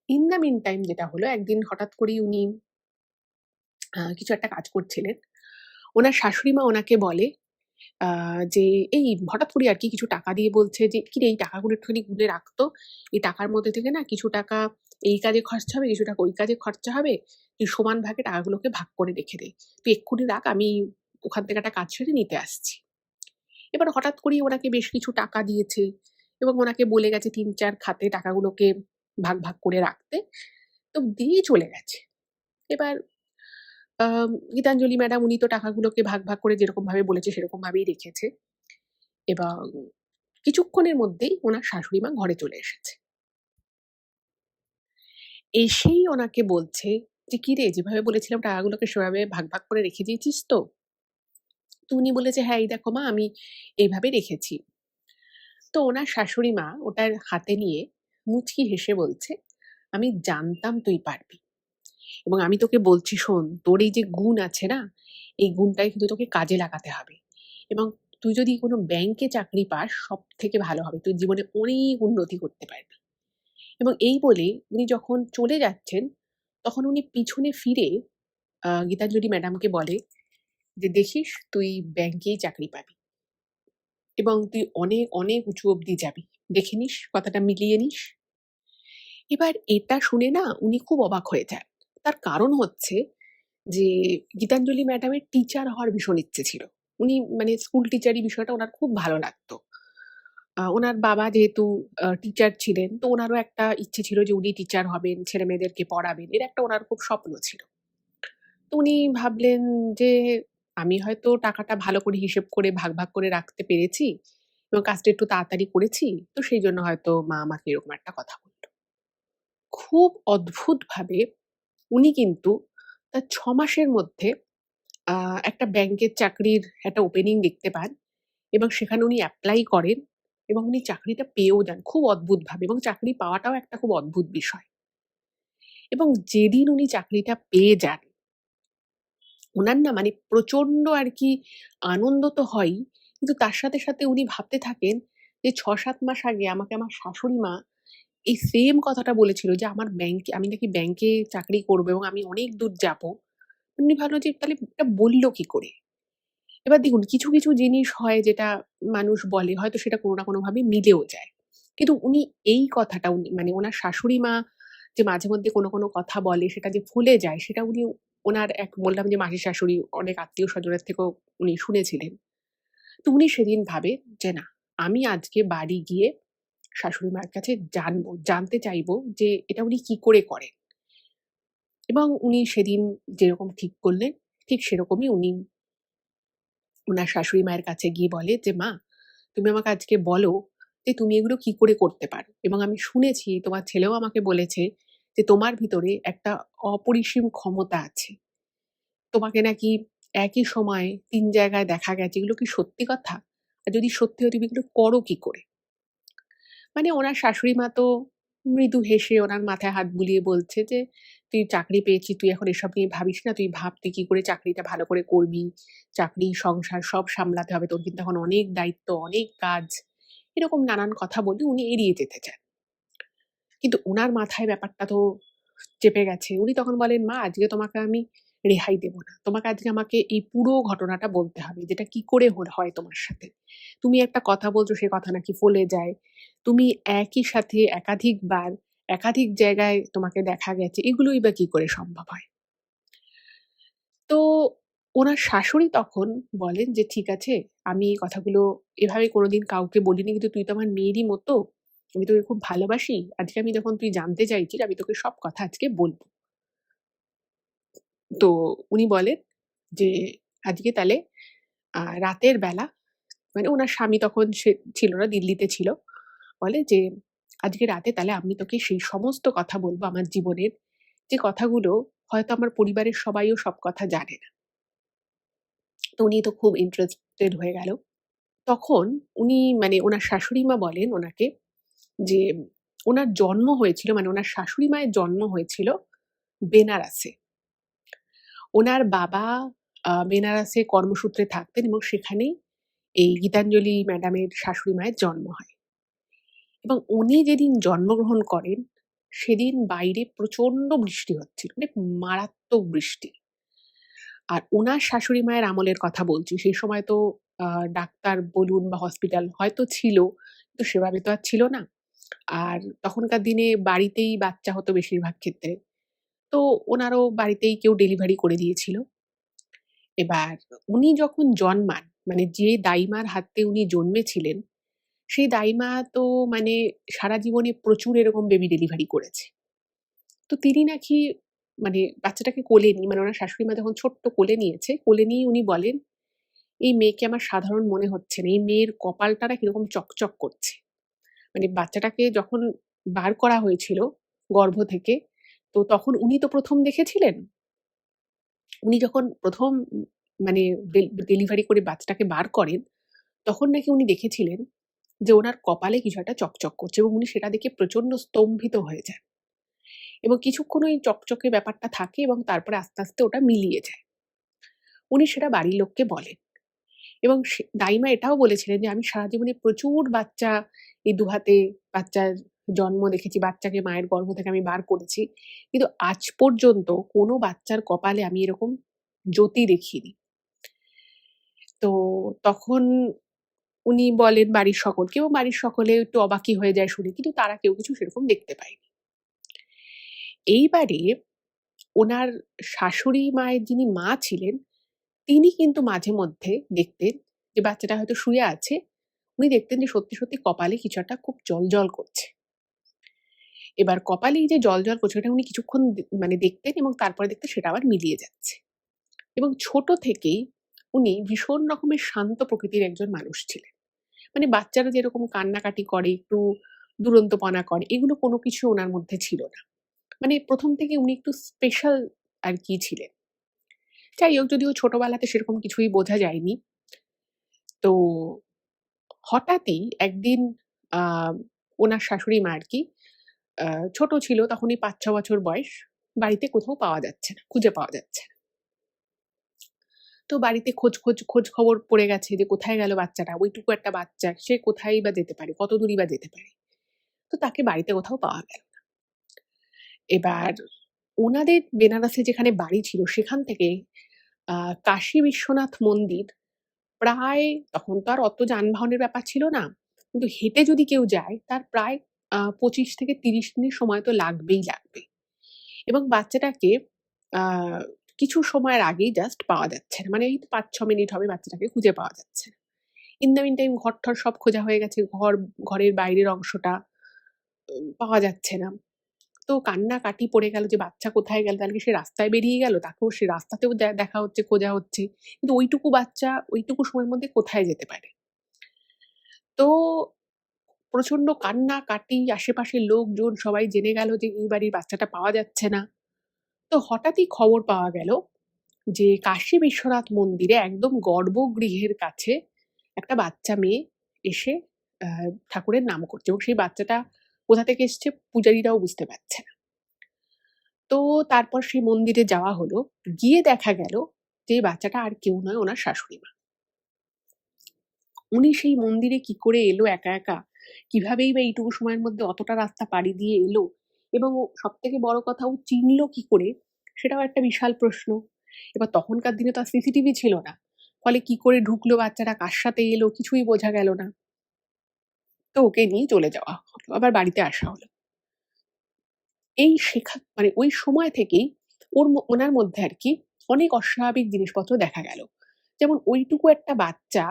Speaker 1: ইন দ্য মিন টাইম যেটা হলো, একদিন হঠাৎ করেই উনি কিছু একটা কাজ করছিলেন। উনার শাশুড়ি মা উনাকে বলে আ যে এই হঠাৎ করে আরকি কিছু টাকা দিয়ে বলছে যে, "কিরে, এই টাকাগুলো একটুখানি গুনে রাখ তো। এই টাকার মধ্যে থেকে না কিছু টাকা এই কাজে খরচা হবে, কিছু টাকা ওই কাজে খরচা হবে। তুই সমান ভাগে টাকাগুলোকে ভাগ করে রেখে দে। তুই এক্ষুনি রাখ, আমি ওখান থেকে একটা কাজ সেরে নিতে আসছি।" এবার হঠাৎ করেই ওনাকে বেশ কিছু টাকা দিয়েছে এবং ওনাকে বলে গেছে ৩-৪ খাতে টাকাগুলোকে ভাগ করে রাখতে। তো দিয়েই চলে গেছে। এবার গীতাঞ্জলি ম্যাডাম, উনি তো টাকাগুলোকে ভাগ করে যেরকমভাবে বলেছে সেরকমভাবেই রেখেছে এবং কিছুক্ষণের মধ্যেই উনার শাশুড়ি মা ঘরে চলে এসেছে। এসেই ওনাকে বলছে যে, "কিরে, যেভাবে বলেছিলাম টাকাগুলোকে সেভাবে ভাগ করে রেখে দিয়েছিস তো?" তো উনি বলেছে, "হ্যাঁ, এই দেখো মা, আমি এইভাবে রেখেছি।" তো ওনার শাশুড়ি মা ওটা হাতে নিয়ে মুচকি হেসে বলছে, "আমি জানতাম তুই পারবি। এবং আমি তোকে বলছি, শোন, তোর এই যে গুণ আছে না, এই গুণটাই কিন্তু তোকে কাজে লাগাতে হবে। এবং তুই যদি কোনো ব্যাংকে চাকরি পাস, সবথেকে ভালো হবে। তুই জীবনে অনেক উন্নতি করতে পারবি।" এবং এই বলে উনি যখন চলে যাচ্ছেন, তখন উনি পিছনে ফিরে গীতাঞ্জলি ম্যাডামকে বলে যে দেখিস তুই ব্যাংকেই চাকরি পাবি এবং তুই অনেক, অনেক উঁচু অব্দি যাবি। দেখে নিস, কথাটা মিলিয়ে নিস। এবার এটা শুনে না উনি খুব অবাক হয়ে যান। তার কারণ হচ্ছে যে গীতাঞ্জলি ম্যাডামের টিচার হওয়ার ভীষণ ইচ্ছে ছিল। উনি মানে স্কুল টিচারি বিষয়টা উনার খুব ভালো লাগতো। উনার বাবা যেহেতু টিচার ছিলেন, তো উনারও একটা ইচ্ছে ছিল যে উনি টিচার হবেন, ছেলেমেয়েদেরকে পড়াবেন। এর একটা উনার খুব স্বপ্ন ছিল। তো উনি ভাবলেন যে আমি হয়তো টাকাটা ভালো করে হিসেব করে ভাগ, ভাগ করে রাখতে পেরেছি এবং কাজটা একটু তাড়াতাড়ি করেছি। তো সেইজন্য হয়তো মা আমাকে এরকম একটা কথা বলল। খুব অদ্ভুতভাবে উনি কিন্তু তার ৬ মাসের মধ্যে আ একটা ব্যাংকের চাকরির একটা ওপেনিং দেখতে পান এবং সেখানে উনি এপ্লাই করেন এবং উনি চাকরিটা পেয়েও যান খুব অদ্ভুতভাবে এবং চাকরি পাওয়াটাও একটা খুব অদ্ভুত বিষয়। এবং যেদিন উনি চাকরিটা পেয়ে যান, উনার না মানে প্রচন্ড আরকি আনন্দ তো হয়ই, কিন্তু তার সাথে, সাথে উনি ভাবতে থাকেন যে ৬-৭ মাস আগে আমাকে আমার শাশুড়ি মা এই সেম কথাটা বলেছিল যে আমি নাকি ব্যাংকে চাকরি করব এবং আমি অনেক দূর যাবো। উনি ভাবলো যে তাহলে এটা বলল কি করে? এবার দেখুন কিছু, কিছু জিনিস হয় যেটা মানুষ বলে হয়তো সেটা কোনো না কোনোভাবে মিলেও যায়। কিন্তু উনি এই কথাটা মানে উনার শাশুড়ি মা যে মাঝে মধ্যে কোনো, কোনো কথা বলে সেটা যে ফলে যায় সেটা উনি উনার বললাম যে মাসির শাশুড়ি অনেক আত্মীয়-স্বজনের থেকেও উনি শুনেছিলেন। তো উনি সেদিন ভাবে যে না, আমি আজকে বাড়ি গিয়ে শাশুড়ি মার কাছে জানবো, জানতে চাইবো যে এটা উনি কি করে করেন। এবং উনি সেদিন যেরকম ঠিক করলেন ঠিক সেরকমই উনি উনার শাশুড়ি মায়ের কাছে গিয়ে বলে যে, "মা, তুমি আমাকে আজকে বলো যে তুমি এগুলো কি করে করতে পারো? এবং আমি শুনেছি তোমার ছেলেও আমাকে বলেছে যে তোমার ভিতরে একটা অপরিসীম ক্ষমতা আছে। তোমাকে নাকি একই সময়ে ৩ জায়গায় দেখা গেছে। এগুলো কি সত্যি কথা? আর যদি সত্যি হয় তুমি এগুলো করো কি করে?" মানে ওনার শাশুড়ি মা তো মৃদু হেসে ওনার মাথায় হাত বুলিয়ে বলছে যে, "তুই চাকরি পেয়েছিস, তুই এখন এসব নিয়ে ভাবিস না। তুই ভাব তুই কি করে চাকরিটা ভালো করে করবি। চাকরি, সংসার সব সামলাতে হবে। তোর কিন্তু এখন অনেক দায়িত্ব, অনেক কাজ।" এরকম নানান কথা বলে উনি এড়িয়ে যেতে চান। কিন্তু উনার মাথায় ব্যাপারটা তো চেপে গেছে। উনি তখন বলেন, "মা, আজকে তোমাকে আমি রেহাই দেব না। তোমাকে আজকে আমাকে এই পুরো ঘটনাটা বলতে হবে। যেটা কি করে হয় তোমার সাথে। তুমি একটা কথা বলছো সে কথা নাকি ফলে যায়। তুমি একই সাথে একাধিকবার একাধিক জায়গায় তোমাকে দেখা গেছে। এগুলোই বা কি করে সম্ভব হয়?" তো উনার শাশুড়ি তখন বলেন যে, "ঠিক আছে, আমি এই কথাগুলো এভাবে কোনোদিন কাউকে বলিনি। কিন্তু তুই তো আমার মেয়েরই মতো। আমি তোকে খুব ভালোবাসি। আজকে আমি যখন তুই জানতে চাইছিস, আমি তোকে সব কথা আজকে বলব।" তো উনি বলেন যে, "আজকে তাহলে রাতের বেলা" মানে উনার স্বামী তখন সে ছিল না, দিল্লিতে ছিল। বলে যে, "আজকে রাতে তাহলে আমি তোকে সেই সমস্ত কথা বলব আমার জীবনের, যে কথাগুলো হয়তো আমার পরিবারের সবাইও সব কথা জানে না।" তো উনি তো খুব ইন্টারেস্টেড হয়ে গেল। তখন উনি মানে উনার শাশুড়ি মা বলেন উনাকে যে, উনার জন্ম হয়েছিল মানে উনার শাশুড়ি মায়ের জন্ম হয়েছিল বেনারসে। উনার বাবা বেনারসে কর্মসূত্রে থাকতেন এবং সেখানেই এই গীতাঞ্জলি ম্যাডামের শাশুড়ি মায়ের জন্ম হয়। এবং উনি যেদিন জন্মগ্রহণ করেন, সেদিন বাইরে প্রচন্ড বৃষ্টি হচ্ছিল। মানে মারাত্মক বৃষ্টি। আর উনার শাশুড়ি মায়ের আমলের কথা বলছি। সেই সময় তো আ ডাক্তার বলুন বা হসপিটাল হয়তো ছিল, কিন্তু সেভাবে তো আর ছিল না। আর তখনকার দিনে বাড়িতেই বাচ্চা হতো বেশিরভাগ ক্ষেত্রে। তো উনারও বাড়িতেই কেউ ডেলিভারি করে দিয়েছিল। এবার উনি যখন জন্মান, মানে যে দাইমার হাতে উনি জন্মেছিলেন, সেই দাইমা তো মানে সারা জীবনে প্রচুর এরকম বেবি ডেলিভারি করেছে। তো তিনি নাকি মানে বাচ্চাটাকে কোলে নিয়ে মানে উনার শাশুড়ি মা যখন ছোট্ট কোলে নিয়েছে, কোলে নিয়ে উনি বলেন, "এই মেয়েকে আমার সাধারণ মনে হচ্ছে না। এই মেয়ের কপালটা না কিরকম চকচক করছে।" মানে বাচ্চাটাকে যখন বার করা হয়েছিল গর্ভ থেকে, তো তখন উনি তো ১ম দেখেছিলেন। উনি যখন ১ম মানে ডেলিভারি করে বাচ্চাটাকে বার করেন, তখন নাকি উনি দেখেছিলেন যে উনার কপালে কিছু একটা চকচক করছে এবং উনি সেটা দেখে প্রচন্ড স্তম্ভিত হয়ে যান। এবং কিছুক্ষণ ওই চকচকে ব্যাপারটা থাকে এবং তারপরে আস্তে, আস্তে ওটা মিলিয়ে যায়। উনি সেটা বাড়ির লোককে বলেন এবং দাইমা এটাও বলেছিলেন যে, "আমি সারা জীবনে প্রচুর বাচ্চা এই ২ হাতে বাচ্চার জন্ম দেখেছি। বাচ্চাকে মায়ের গর্ভ থেকে আমি বার করেছি। কিন্তু আজ পর্যন্ত কোনো বাচ্চার কপালে আমি এরকম জ্যোতি দেখিনি।" তো তখন উনি বলেন বাড়ির সকলকে, এবং বাড়ির সকলে একটু অবাকই হয়ে যায় শুনে, কিন্তু তারা কেউ কিছু সেরকম দেখতে পায়নি। এইবারে ওনার শাশুড়ি মায়ের যিনি মা ছিলেন, তিনি কিন্তু মাঝে মধ্যে দেখতেন যে বাচ্চাটা হয়তো শুয়ে আছে। উনি দেখতেন যে সত্যি, সত্যি কপালে কিছু একটা খুব জ্বলজ্বল করছে। এবার কপালে এই যে জ্বলজ্বল করছে ওটা উনি কিছুক্ষণ মানে দেখতেন, এবং তারপরে দেখতেন সেটা আবার মিলিয়ে যাচ্ছে। এবং ছোট থেকেই উনি ভীষণ রকমের শান্ত প্রকৃতির একজন মানুষ ছিলেন। মানে বাচ্চারা যেরকম কান্নাকাটি করে, একটু দুরন্তপনা করে, এগুলো কোনো কিছু ওনার মধ্যে ছিল না। মানে ১ম থেকে উনি একটু স্পেশাল আরকি ছিলেন। যাই হোক, যদিও ছোটবেলাতে সেরকম কিছুই বোঝা যায়নি। তো হঠাৎই একদিন আ ওনার শাশুড়ি মা আরকি আ ছোট ছিল, তখনই ৫-৬ বছর বয়স। বাড়িতে কোথাও পাওয়া যাচ্ছে না, খুঁজে পাওয়া যাচ্ছে না। তো বাড়িতে খোঁজ খবর পড়ে গেছে যে কোথায় গেল বাচ্চাটা? ওইটুকু একটা বাচ্চা, সে কোথায়ই বা যেতে পারে? কত দূরই বা যেতে পারে? তো তাকে বাড়িতে কোথাও পাওয়া গেল না। এবার উনাদের বেনারসে যেখানে বাড়ি ছিল সেখান থেকে আ কাশী বিশ্বনাথ মন্দির প্রায়, তখন তো আর অত যানবাহনের ব্যাপার ছিল না। কিন্তু হেঁটে যদি কেউ যায় তার প্রায় ২৫ থেকে ৩০ মিনিট সময় তো লাগবেই লাগবে। এবং বাচ্চাটাকে আ কিছু সময়ের আগেই জাস্ট পাওয়া যাচ্ছে না। মানে এই ৫-৬ মিনিট হবে বাচ্চাটাকে খুঁজে পাওয়া যাচ্ছে না। ইন দ্য মিন টাইম ঘর-টর সব খোঁজা হয়ে গেছে। ঘরের বাইরের অংশটা পাওয়া যাচ্ছে না। তো কান্নাকাটি পড়ে গেল যে বাচ্চা কোথায় গেল? তাহলে কি সে রাস্তায় বেরিয়ে গেল? তাকেও সে রাস্তাতেও দেখা হচ্ছে, খোঁজা হচ্ছে। কিন্তু ওইটুকু বাচ্চা ওইটুকু সময়ের মধ্যে কোথায় যেতে পারে? তো প্রচন্ড কান্নাকাটি, আশেপাশের লোকজন সবাই জেনে গেল যে এই বাড়ির বাচ্চাটা পাওয়া যাচ্ছে না। তো হঠাৎই খবর পাওয়া গেল যে কাশী বিশ্বনাথ মন্দিরে একদম গর্ভগৃহের কাছে একটা বাচ্চা মেয়ে এসে আ ঠাকুরের নাম করছে, এবং সেই বাচ্চাটা কোথা থেকে এসছে পূজারীরাও বুঝতে পারছে না। তো তারপর সেই মন্দিরে যাওয়া হলো। গিয়ে দেখা গেল যে এই বাচ্চাটা আর কেউ নয়, ওনার শাশুড়ি মা। উনি সেই মন্দিরে কি করে এলো একা, একা? কিভাবেই বা এইটুকু সময়ের মধ্যে অতটা রাস্তা পাড়ি দিয়ে এলো? এবং সবথেকে বড় কথা, ও চিনল কি করে? সেটাও একটা বিশাল প্রশ্ন। এবার তখনকার দিনে তো আর সিসিটিভি ছিল না। ফলে কি করে ঢুকলো বাচ্চাটা, কার সাথে এলো, কিছুই বোঝা গেল না। তো ওকে নিয়ে চলে যাওয়া হলো। আবার বাড়িতে আসা হলো। এই মানে ওই সময় থেকেই ওনার মধ্যে আরকি অনেক অস্বাভাবিক জিনিসপত্র দেখা গেল। যেমন ওইটুকু একটা বাচ্চা,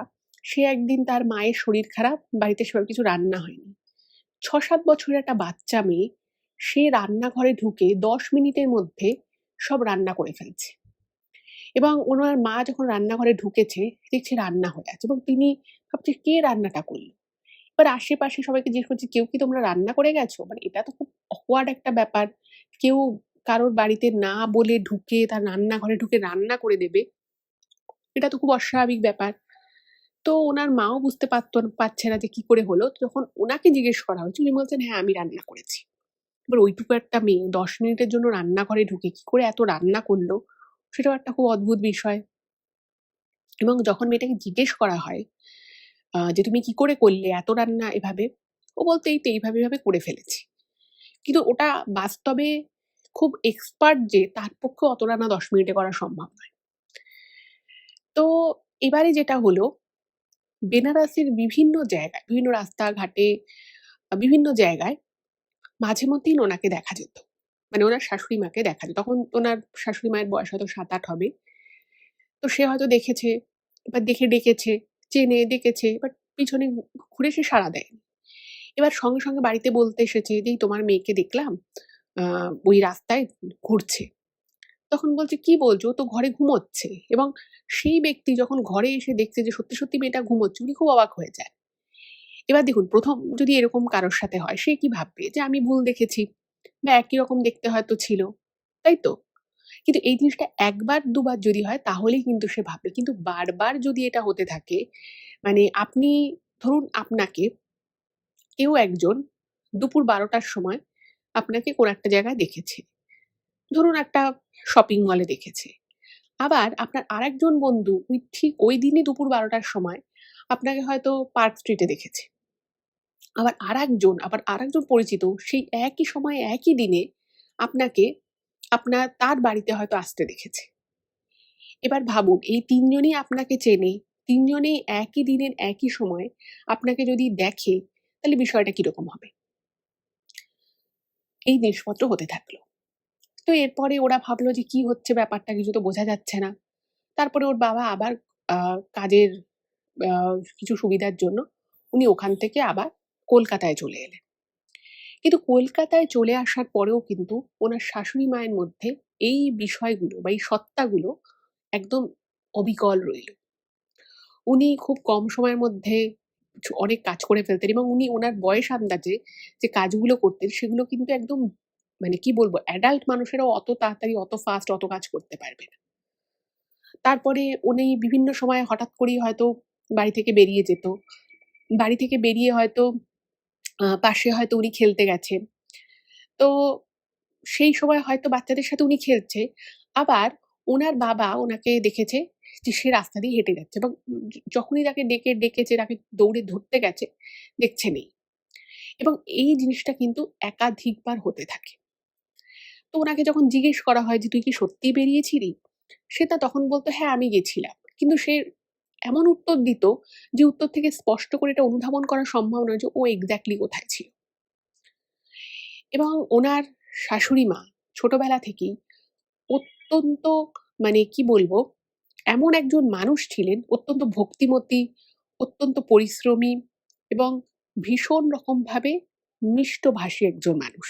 Speaker 1: সে একদিন তার মায়ের শরীর খারাপ, বাড়িতে সেভাবে কিছু রান্না হয়নি। ৬-৭ বছরের একটা বাচ্চা মেয়ে, সে রান্নাঘরে ঢুকে ১০ মিনিটের মধ্যে সব রান্না করে ফেলছে। এবং উনার মা যখন রান্নাঘরে ঢুকেছে, দেখছে রান্না হয়ে আছে, এবং তিনি ভাবছে কে রান্নাটা করল? এবার আশেপাশে সবাইকে জিজ্ঞেস করছে, "কেউ কি তোমরা রান্না করে গেছো?" মানে এটা তো খুব awkward একটা ব্যাপার। কেউ কারোর বাড়িতে না বলে ঢুকে তার রান্নাঘরে ঢুকে রান্না করে দেবে। এটা তো খুব অস্বাভাবিক ব্যাপার। তো উনার মাও বুঝতে পারছে না যে কি করে হলো। তো যখন উনাকে জিজ্ঞেস করা হয়েছে, উনি বলছেন, "হ্যাঁ, আমি রান্না করেছি।" এবার ওইটুকু একটা মেয়ে ১০ মিনিটের জন্য রান্নাঘরে ঢুকে কি করে এত রান্না করল, সেটাও একটা খুব অদ্ভুত বিষয়। এবং যখন মেয়েটাকে জিজ্ঞেস করা হয় যে, "তুমি কি করে করলে এত রান্না এভাবে?" ও বলত, "এই তো এইভাবে, এভাবে করে ফেলেছি।" কিন্তু ওটা বাস্তবে খুব এক্সপার্ট যে, তার পক্ষে অত রান্না ১০ মিনিটে করা সম্ভব নয়। তো এবারে যেটা হলো, বেনারসের বিভিন্ন জায়গায়, বিভিন্ন রাস্তাঘাটে, বিভিন্ন জায়গায় মাঝে মধ্যেই ওনাকে দেখা যেত। মানে উনার শাশুড়ি মাকে দেখা যেত। তখন উনার শাশুড়ি মায়ের বয়স হয়তো ৭-৮ হবে। তো সে হয়তো দেখেছে, এবার দেখে ডেকেছে, চেনে, ডেকেছে, এবার পিছনে ঘুরে সে সাড়া দেয়নি। এবার সঙ্গে, সঙ্গে বাড়িতে বলতে এসেছে যে, "এই তোমার মেয়েকে দেখলাম আ ওই রাস্তায় ঘুরছে।" তখন বলছে, "কি বলছো? ও তো ঘরে ঘুমোচ্ছে।" এবং সেই ব্যক্তি যখন ঘরে এসে দেখছে যে সত্যি, সত্যি মেয়েটা ঘুমোচ্ছে, উনি খুব অবাক হয়ে যায়। এবার দেখুন, ১ম যদি এরকম কারোর সাথে হয়, সে কি ভাববে? যে আমি ভুল দেখেছি, বা একই রকম দেখতে হয়তো ছিল। তাই তো? কিন্তু এই জিনিসটা ১ বার ২ বার যদি হয় তাহলেই কিন্তু সে ভাববে। কিন্তু বারবার যদি এটা হতে থাকে, মানে আপনি ধরুন, আপনাকে কেউ একজন দুপুর ১২ টার সময় আপনাকে কোনো একটা জায়গায় দেখেছে। ধরুন একটা শপিং মলে দেখেছে। আবার আপনার আরেকজন বন্ধু ঠিক ওই দিনই দুপুর ১২ টার সময় আপনাকে হয়তো পার্ক স্ট্রিটে দেখেছে। আবার আরেকজন পরিচিত সেই একই সময়ে একই দিনে আপনাকে তার বাড়িতে হয়তো আসতে দেখেছে। এবার ভাবুন, এই ৩ জনই আপনাকে চেনে, ৩ জনেই একই দিনের একই সময়ে আপনাকে যদি দেখে, তাহলে বিষয়টা কিরকম হবে? এই জিনিসপত্র হতে থাকলো। তো এরপরে ওরা ভাবলো যে কি হচ্ছে ব্যাপারটা, কিছু তো বোঝা যাচ্ছে না। তারপরে ওর বাবা আবার আ কাজের আ কিছু সুবিধার জন্য উনি ওখান থেকে আবার কলকাতায় চলে এলেন। কিন্তু কলকাতায় চলে আসার পরেও কিন্তু ওনার শাশুড়ি মায়ের মধ্যে এই বিষয়গুলো বা এই সত্ত্বাগুলো একদম অবিকল রইল। উনি খুব কম সময়ের মধ্যে অনেক কাজ করে ফেলতেন এবং উনি ওনার বয়স আন্দাজে যে কাজগুলো করতেন সেগুলো কিন্তু একদম মানে কি বলবো, অ্যাডাল্ট মানুষেরাও অত তাড়াতাড়ি, অত ফাস্ট অত কাজ করতে পারবে না। তারপরে উনি বিভিন্ন সময় হঠাৎ করেই হয়তো বাড়ি থেকে বেরিয়ে যেত। বাড়ি থেকে বেরিয়ে হয়তো পাশে হয়তো উনি খেলতে গেছেন। তো সেই সময় হয়তো বাচ্চাদের সাথে উনি খেলছে। আবার উনার বাবা উনাকে দেখেছে যে সে রাস্তা দিয়ে হেঁটে যাচ্ছে এবং যখনই তাকে ডেকেছে, তাকে দৌড়ে ধরতে গেছে, দেখছে নেই। এবং এই জিনিসটা কিন্তু একাধিকবার হতে থাকে। তো উনাকে যখন জিজ্ঞেস করা হয় যে, "তুই কি সত্যিই বেরিয়েছিলি?" সে তখন বলত, "হ্যাঁ, আমি গেছিলাম।" কিন্তু সে এমন উত্তর দিত যে উত্তর থেকে স্পষ্ট করে এটা অনুধাবন করা সম্ভব নয় যে ও এক্সাক্টলি কোথায় ছিল। এবং ওনার শাশুড়ি মা ছোটবেলা থেকেই অত্যন্ত মানে কি বলবো, এমন একজন মানুষ ছিলেন, অত্যন্ত ভক্তিমতী, অত্যন্ত পরিশ্রমী এবং ভীষণ রকমভাবে মিষ্টভাষী একজন মানুষ।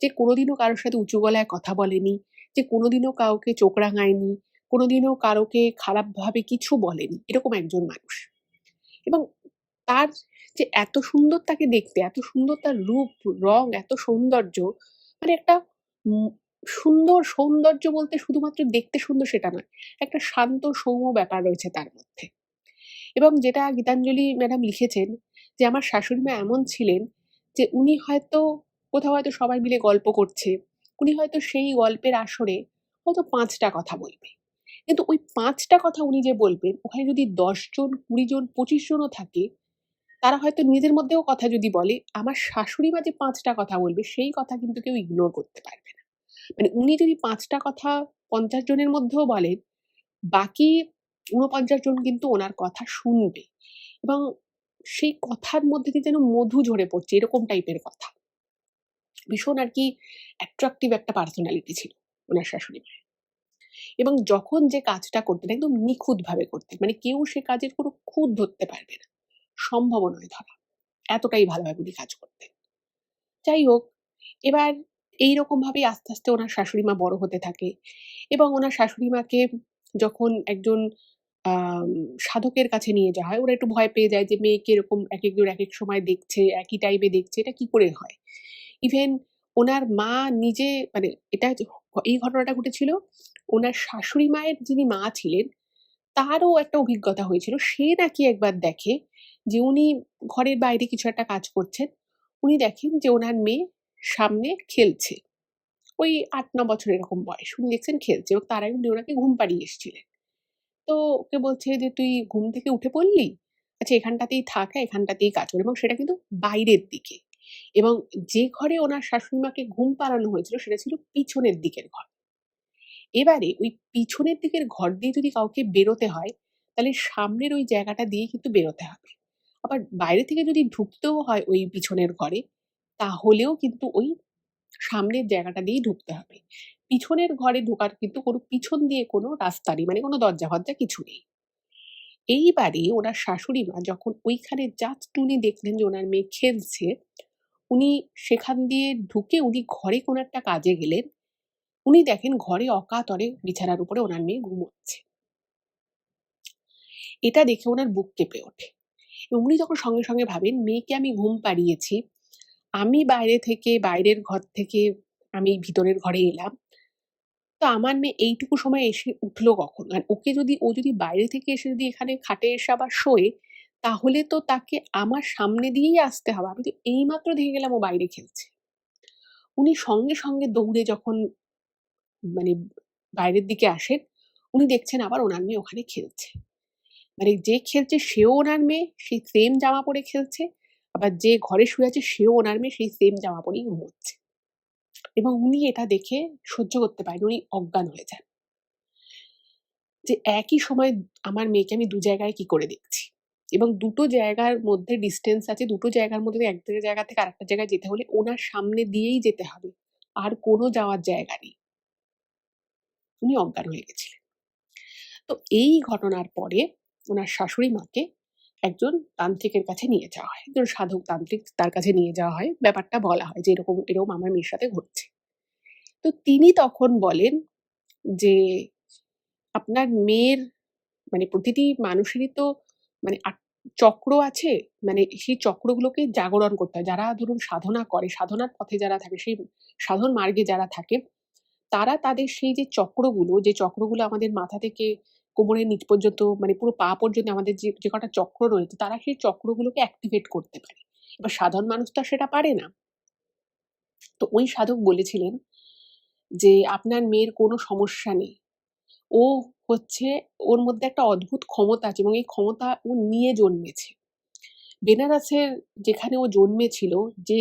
Speaker 1: যে কোনোদিনও কারো সাথে উঁচু গলায় কথা বলেনি, যে কোনোদিনও কাউকে চোখ রাঙায়নি, কোনোদিনও কারোকে খারাপভাবে কিছু বলেনি। এরকম একজন মানুষ। এবং তার যে এত সুন্দর তাকে দেখতে, এত সুন্দর তার রূপ, রং, এত সৌন্দর্য, মানে একটা উম সুন্দর সৌন্দর্য বলতে শুধুমাত্র দেখতে সুন্দর সেটা নয়। একটা শান্ত সৌম্য ব্যাপার রয়েছে তার মধ্যে। এবং যেটা গীতাঞ্জলি ম্যাডাম লিখেছেন যে, আমার শাশুড়ি মা এমন ছিলেন যে উনি হয়তো কোথাও হয়তো সবাই মিলে গল্প করছে। উনি হয়তো সেই গল্পের আসরে হয়তো ৫ টা কথা বলবে। কিন্তু ওই ৫ টা কথা উনি যে বলবেন, ওখানে যদি ১০ জন, ২০ জন, ২৫ জনও থাকে, তারা হয়তো নিজেদের মধ্যেও কথা যদি বলে, আমার শাশুড়ি মা যে ৫ টা কথা বলবে, সেই কথা কিন্তু কেউ ইগনোর করতে পারবে না। মানে উনি যদি ৫ টা কথা ৫০ জনের মধ্যেও বলেন, বাকি ৪৯ জন কিন্তু ওনার কথা শুনবে এবং সেই কথার মধ্যে দিয়ে যেন মধু ঝরে পড়ছে, এরকম টাইপের কথা। ভীষণ আরকি অ্যাট্রাকটিভ একটা পার্সোনালিটি ছিল উনার শাশুড়ি মায়ের। এবং যখন যে কাজটা করতেন একদম নিখুঁতভাবে করতেন। মানে কেউ সে কাজের কোনো খুঁত ধরতে পারবে না। সম্ভবও নয় ধরা। এতটাই ভালোভাবে উনি কাজ করতেন। যাই হোক, এবার এইরকমভাবেই আস্তে, আস্তে ওনার শাশুড়ি মা বড় হতে থাকে এবং ওনার শাশুড়ি মাকে যখন একজন আম সাধকের কাছে নিয়ে যাওয়া হয়, ওরা একটু ভয় পেয়ে যায় যে মেয়েকে এরকম একেকজন একেক সময় দেখছে, একই টাইমে দেখছে, এটা কি করে হয়? ইভেন ওনার মা নিজে মানে এটা যে এই ঘটনাটা ঘটেছিল ওনার শাশুড়ি মায়ের যিনি মা ছিলেন, তারও একটা অভিজ্ঞতা হয়েছিল। সে নাকি একবার দেখে যে উনি ঘরের বাইরে কিছু একটা কাজ করছেন। উনি দেখেন যে ওনার মেয়ে সামনে খেলছে। ওই ৮-৯ বছর এরকম বয়স। উনি দেখছেন খেলছে এবং তার আগে উনি ওনাকে ঘুম পাড়িয়ে এসেছিলেন। তো ওকে বলছে যে, "তুই ঘুম থেকে উঠে পড়লি? আচ্ছা এখানটাতেই থাক, হ্যাঁ? এখানটাতেই কাজ কর" এবং সেটা কিন্তু বাইরের দিকে। এবং যে ঘরে ওনার শাশুড়ি মাকে ঘুম পাড়ানো হয়েছিল সেটা ছিল পিছনের দিকের ঘর। এবারে ওই পিছনের দিকের ঘর দিয়ে যদি কাউকে বেরোতে হয়, তাহলে সামনের ওই জায়গাটা দিয়েই কিন্তু বেরোতে হবে। আবার বাইরে থেকে যদি ঢুকতেও হয় ওই পিছনের ঘরে, তাহলেও কিন্তু ওই সামনের জায়গাটা দিয়েই ঢুকতে হবে। পিছনের ঘরে ঢোকার কিন্তু পিছন দিয়ে কোনো রাস্তা নেই। মানে কোনো দরজা-ফরজা কিছু নেই। এইবারে ওনার শাশুড়ি মা যখন ওইখানে জাস্ট উনি দেখলেন যে ওনার মেয়ে খেলছে, উনি সেখান দিয়ে ঢুকে উনি ঘরে কোনো একটা কাজে গেলেন। উনি দেখেন ঘরে অকাতরে বিছানার উপরে ওনার মেয়ে ঘুমোচ্ছে। এটা দেখে উনার বুক কেঁপে ওঠে। এবং উনি তখন সঙ্গে, সঙ্গে ভাবেন মেয়েকে আমি ঘুম পাড়িয়েছি। আমি বাইরে থেকে বাইরের ঘর থেকে আমি ভিতরের ঘরে এলাম। তো আমার মেয়ে এইটুকু সময় এসে উঠলো কখন? আর ওকে যদি ও যদি বাইরে থেকে এসে যদি এখানে খাটে এসে আবার শোয়, তাহলে তো তাকে আমার সামনে দিয়েই আসতে হবে। আমি তো এইমাত্র দেখে গেলাম ও বাইরে খেলছে। উনি সঙ্গে, সঙ্গে দৌড়ে যখন মানে বাইরের দিকে আসেন, উনি দেখছেন আবার ওনার মেয়ে ওখানে খেলছে। মানে যে খেলছে সেও ওনার মেয়ে, সেই সেম জামা পরে খেলছে। আবার যে ঘরে শুয়ে আছে সেও ওনার মেয়ে, সেই সেম জামা পরেই ঘুমোচ্ছে। এবং উনি এটা দেখে সহ্য করতে পারেন, উনি অজ্ঞান হয়ে যান। যে একই সময় আমার মেয়েকে আমি ২ জায়গায় কি করে দেখছি। এবং দুটো জায়গার মধ্যে ডিসট্যান্স আছে। দুটো জায়গার মধ্যে এক জায়গা থেকে আরেকটা জায়গায় যেতে হলে ওনার সামনে দিয়েই যেতে হবে। আর কোনো যাওয়ার জায়গা নেই। উনি অজ্ঞান হয়ে গেছিলেন। তো এই ঘটনার পরে ওনার শাশুড়ি মাকে একজন তান্ত্রিকের কাছে নিয়ে যাওয়া হয়। একজন সাধক তান্ত্রিক তার কাছে নিয়ে যাওয়া হয়। ব্যাপারটা বলা হয় যে এরকম, এরকম আমার মেয়ের সাথে ঘটছে। তো তিনি তখন বলেন যে, "আপনার মেয়ের মানে প্রতিটি মানুষেরই তো মানে চক্র আছে। মানে সেই চক্রগুলোকে জাগরণ করতে হয়। যারা ধরুন সাধনা করে, সাধনার পথে যারা থাকে, সেই সাধন মার্গে যারা থাকে, তারা তাদের সেই যে চক্রগুলো, যে চক্রগুলো আমাদের মাথা থেকে কোমরের নিচ পর্যন্ত মানে পুরো পা পর্যন্ত আমাদের যে কটা চক্র রয়েছে, তারা সেই চক্রগুলোকে অ্যাক্টিভেট করতে পারে। এবার সাধারণ মানুষ তো আর সেটা পারে না। তো ওই সাধক বলেছিলেন যে, "আপনার মেয়ের কোনো সমস্যা নেই। ও হচ্ছে ওর মধ্যে একটা অদ্ভুত ক্ষমতা আছে এবং এই ক্ষমতা ও নিয়ে জন্মেছে।" বেনারসের যেখানে ও জন্মেছিল, যে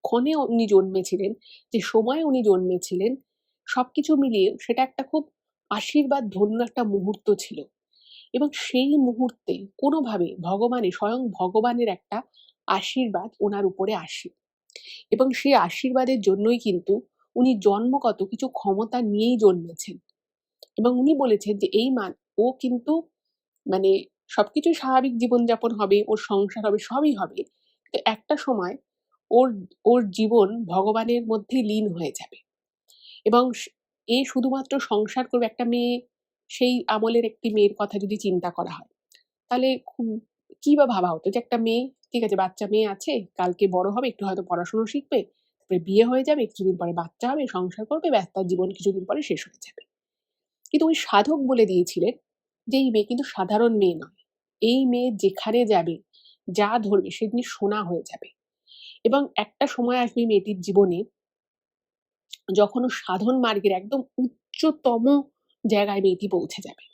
Speaker 1: ক্ষণে উনি জন্মেছিলেন, যে সময়ে উনি জন্মেছিলেন, সবকিছু মিলিয়ে সেটা একটা খুব আশীর্বাদ ধন্য একটা মুহূর্ত ছিল। এবং সেই মুহূর্তে কোনোভাবে স্বয়ং ভগবানের একটা আশীর্বাদ ওনার উপরে আসে। এবং সেই আশীর্বাদের জন্যই কিন্তু উনি জন্মগত কিছু ক্ষমতা নিয়েই জন্মেছেন। এবং উনি বলেছেন যে ও কিন্তু মানে সবকিছুই স্বাভাবিক জীবনযাপন হবে, ওর সংসার হবে, সবই হবে। তো একটা সময় ওর ওর জীবন ভগবানের মধ্যেই লীন হয়ে যাবে। এবং এ শুধুমাত্র সংসার করবে একটা মেয়ে, সেই আমলের একটি মেয়ের কথা যদি চিন্তা করা হয়, তাহলে কি বা ভাবা হতো যে একটা মেয়ে, ঠিক আছে বাচ্চা মেয়ে আছে, কালকে বড় হবে, একটু হয়তো পড়াশুনো শিখবে, তারপরে বিয়ে হয়ে যাবে, কিছুদিন পরে বাচ্চা হবে, সংসার করবে, ব্যাস তার জীবন কিছুদিন পরে শেষ হয়ে যাবে। কিন্তু ওই সাধক বলে দিয়েছিলেন যে এই মেয়ে কিন্তু সাধারণ মেয়ে নয়। এই মেয়ে যেখানে যাবে, যা ধরবে সেদিনই সোনা হয়ে যাবে। এবং একটা সময় আসবে এই মেয়েটির জীবনে, যখন ও সাধন মার্গের একদম উচ্চতম জায়গায় মেয়েটি পৌঁছে যাবে।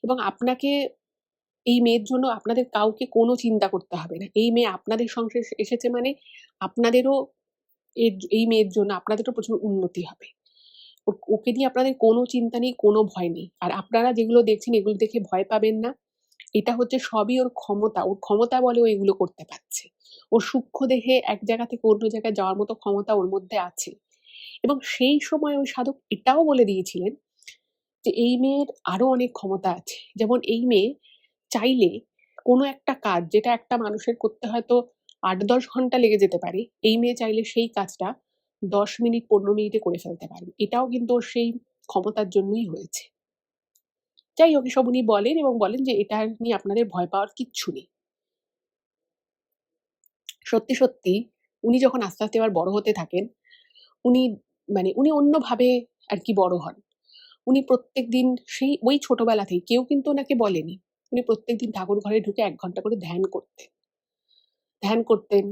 Speaker 1: এবং আপনাকে এই মেয়ের জন্য আপনাদের কাউকে কোনো চিন্তা করতে হবে না। এই মেয়ে আপনাদের সংসারে এসেছে মানে আপনাদেরও এই মেয়ের জন্য আপনাদেরও প্রচুর উন্নতি হবে। ওকে নিয়ে আপনাদের কোনো চিন্তা নেই, কোনো ভয় নেই। আর আপনারা যেগুলো দেখছেন এগুলো দেখে ভয় পাবেন না। এটা হচ্ছে সবই ওর ক্ষমতা। ওর ক্ষমতা বলে ও এগুলো করতে পারছে। ওর সূক্ষ্ম দেহে এক জায়গা থেকে অন্য জায়গায় যাওয়ার মতো ক্ষমতা ওর মধ্যে আছে। এবং সেই সময় ওই সাধক এটাও বলে দিয়েছিলেন যে এই মেয়ের আরো অনেক ক্ষমতা আছে। যেমন এই মেয়ে চাইলে কোনো একটা কাজ, যেটা একটা মানুষের করতে হয়তো ৮-১০ ঘন্টা লেগে যেতে পারে, এই মেয়ে চাইলে সেই কাজটা ১০ মিনিট ১৫ মিনিটে করে ফেলতে পারবে। এটাও কিন্তু ওর সেই ক্ষমতার জন্যই হয়েছে। যাই হোক, এসব উনি বলেন এবং বলেন যে এটা নিয়ে আপনাদের ভয় পাওয়ার কিচ্ছু নেই। সত্যি, সত্যি উনি যখন আস্তে, আস্তে এবার বড় হতে থাকেন, উনি উনি অন্যভাবে আরকি বড় হন। উনি প্রত্যেকদিন সেই ওই ছোটবেলাতেই, কেউ কিন্তু ওনাকে বলেনি। উনি প্রত্যেকদিন ঠাকুর ঘরে ঢুকে ১ ঘন্টা করে ধ্যান করতেন। ধ্যান করতেন।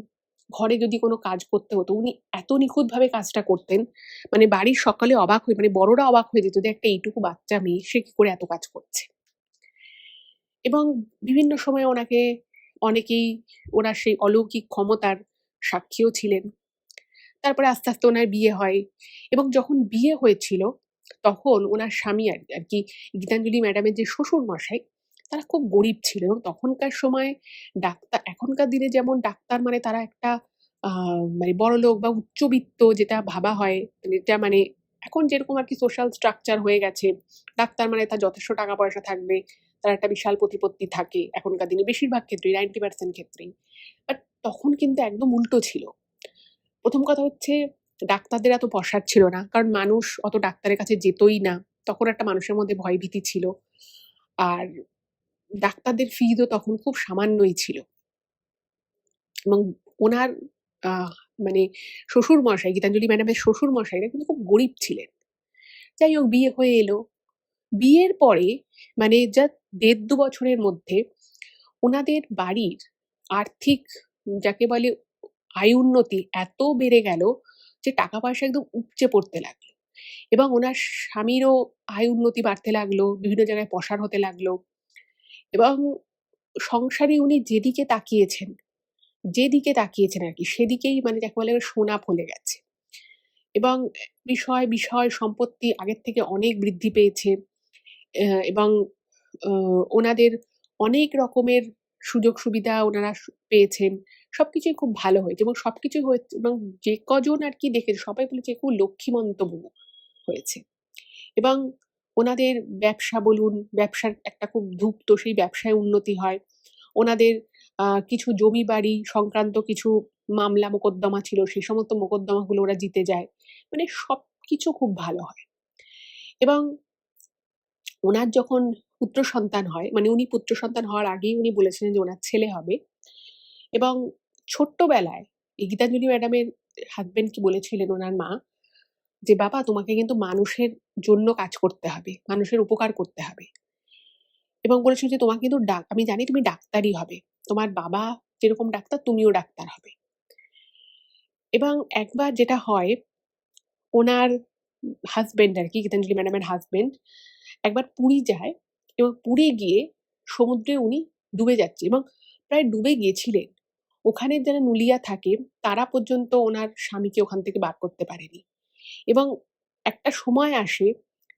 Speaker 1: ঘরে যদি কোনো কাজ করতে হতো, উনি এত নিখুঁতভাবে কাজটা করতেন, বাড়ির সকলে অবাক হয়ে, বড়রা অবাক হয়ে যেত যে একটা এইটুকু বাচ্চা মেয়ে, সে কি করে এত কাজ করছে। এবং বিভিন্ন সময়ে ওনাকে অনেকেই ওনার সেই অলৌকিক ক্ষমতার সাক্ষীও ছিলেন। তারপরে আস্তে, আস্তে ওনার বিয়ে হয় এবং যখন বিয়ে হয়েছিল, তখন ওনার স্বামী আরকি গীতাঞ্জলি ম্যাডামের যে শ্বশুরমশাই, তারা খুব গরিব ছিল এবং তখনকার সময়ে এখনকার দিনে যেমন ডাক্তার মানে তারা একটা আ বড়লোক বা উচ্চবিত্ত যেটা ভাবা হয়, যেটা এখন যেরকম আরকি সোশ্যাল স্ট্রাকচার হয়ে গেছে, ডাক্তার মানে তার যথেষ্ট টাকা পয়সা থাকবে, তার একটা বিশাল প্রতিপত্তি থাকে এখনকার দিনে বেশিরভাগ ক্ষেত্রেই, 90% ক্ষেত্রেই। বাট তখন কিন্তু একদম উল্টো ছিল। ১ম কথা হচ্ছে ডাক্তারদের এত পসার ছিল না। কারণ মানুষ অত ডাক্তারের কাছে যেতই না। তখন একটা মানুষের মধ্যে ভয়ভীতি ছিল। আর ডাক্তারদের ফিজও তখন খুব সামান্যই ছিল। এবং উনার আ মানে শ্বশুরমশাই, গীতাঞ্জলি ম্যাডামের শ্বশুরমশাইরা কিন্তু খুব গরিব ছিলেন। যাই হোক, বিয়ে হয়ে এলো। বিয়ের পরে জাস্ট ১.৫-২ বছরের মধ্যে উনাদের বাড়ির আর্থিক, যাকে বলে আয় উন্নতি, এত বেড়ে গেল যে টাকা পয়সা একদম উপচে পড়তে লাগলো। এবং উনার স্বামীরও আয় উন্নতি বাড়তে লাগলো, বিভিন্ন জায়গায় পসার হতে লাগলো। এবং সংসারে উনি যেদিকে তাকিয়েছেন আরকি, সেদিকেই যাকে বলে সোনা ফলে গেছে। এবং বিষয় সম্পত্তি আগের থেকে অনেক বৃদ্ধি পেয়েছে। এবং ওনাদের অনেক রকমের সুযোগ সুবিধা ওনারা পেয়েছেন। সবকিছুই খুব ভালো হয়েছে এবং সবকিছুই হয়েছে এবং যে কজন আরকি দেখেছে সবাই বলেছে খুব লক্ষ্মীমন্ত বউ হয়েছে। এবং ওনাদের ব্যবসা বলুন, ব্যবসার একটা খুব ধূপ্ত, সেই ব্যবসায় উন্নতি হয়। ওনাদের কিছু জমি বাড়ি সংক্রান্ত কিছু মামলা মোকদ্দমা ছিল, সেই সমস্ত মোকদ্দমাগুলো ওরা জিতে যায়। মানে সবকিছু খুব ভালো হয়। এবং ওনার যখন পুত্র সন্তান হয়, মানে উনি পুত্র সন্তান হওয়ার আগেই উনি বলেছিলেন যে ওনার ছেলে হবে। এবং ছোট্টবেলায় এই গীতাঞ্জলি ম্যাডামের হাসব্যান্ডকে বলেছিলেন ওনার মা যে, "বাবা তোমাকে কিন্তু মানুষের জন্য কাজ করতে হবে, মানুষের উপকার করতে হবে।" এবং বলেছিল যে, "তোমাকে কিন্তু আমি জানি তুমি ডাক্তারই হবে। তোমার বাবা যেরকম ডাক্তার তুমিও ডাক্তার হবে।" এবং একবার যেটা হয়, ওনার হাসব্যান্ড আরকি গীতাঞ্জলি ম্যাডামের হাসব্যান্ড একবার পুরী যায় এবং পুরী গিয়ে সমুদ্রে উনি ডুবে যাচ্ছে এবং প্রায় ডুবে গিয়েছিলেন। ওখানের যারা নুলিয়া থাকে তারা পর্যন্ত ওনার স্বামীকে ওখান থেকে বার করতে পারেনি। এবং একটা সময় আসে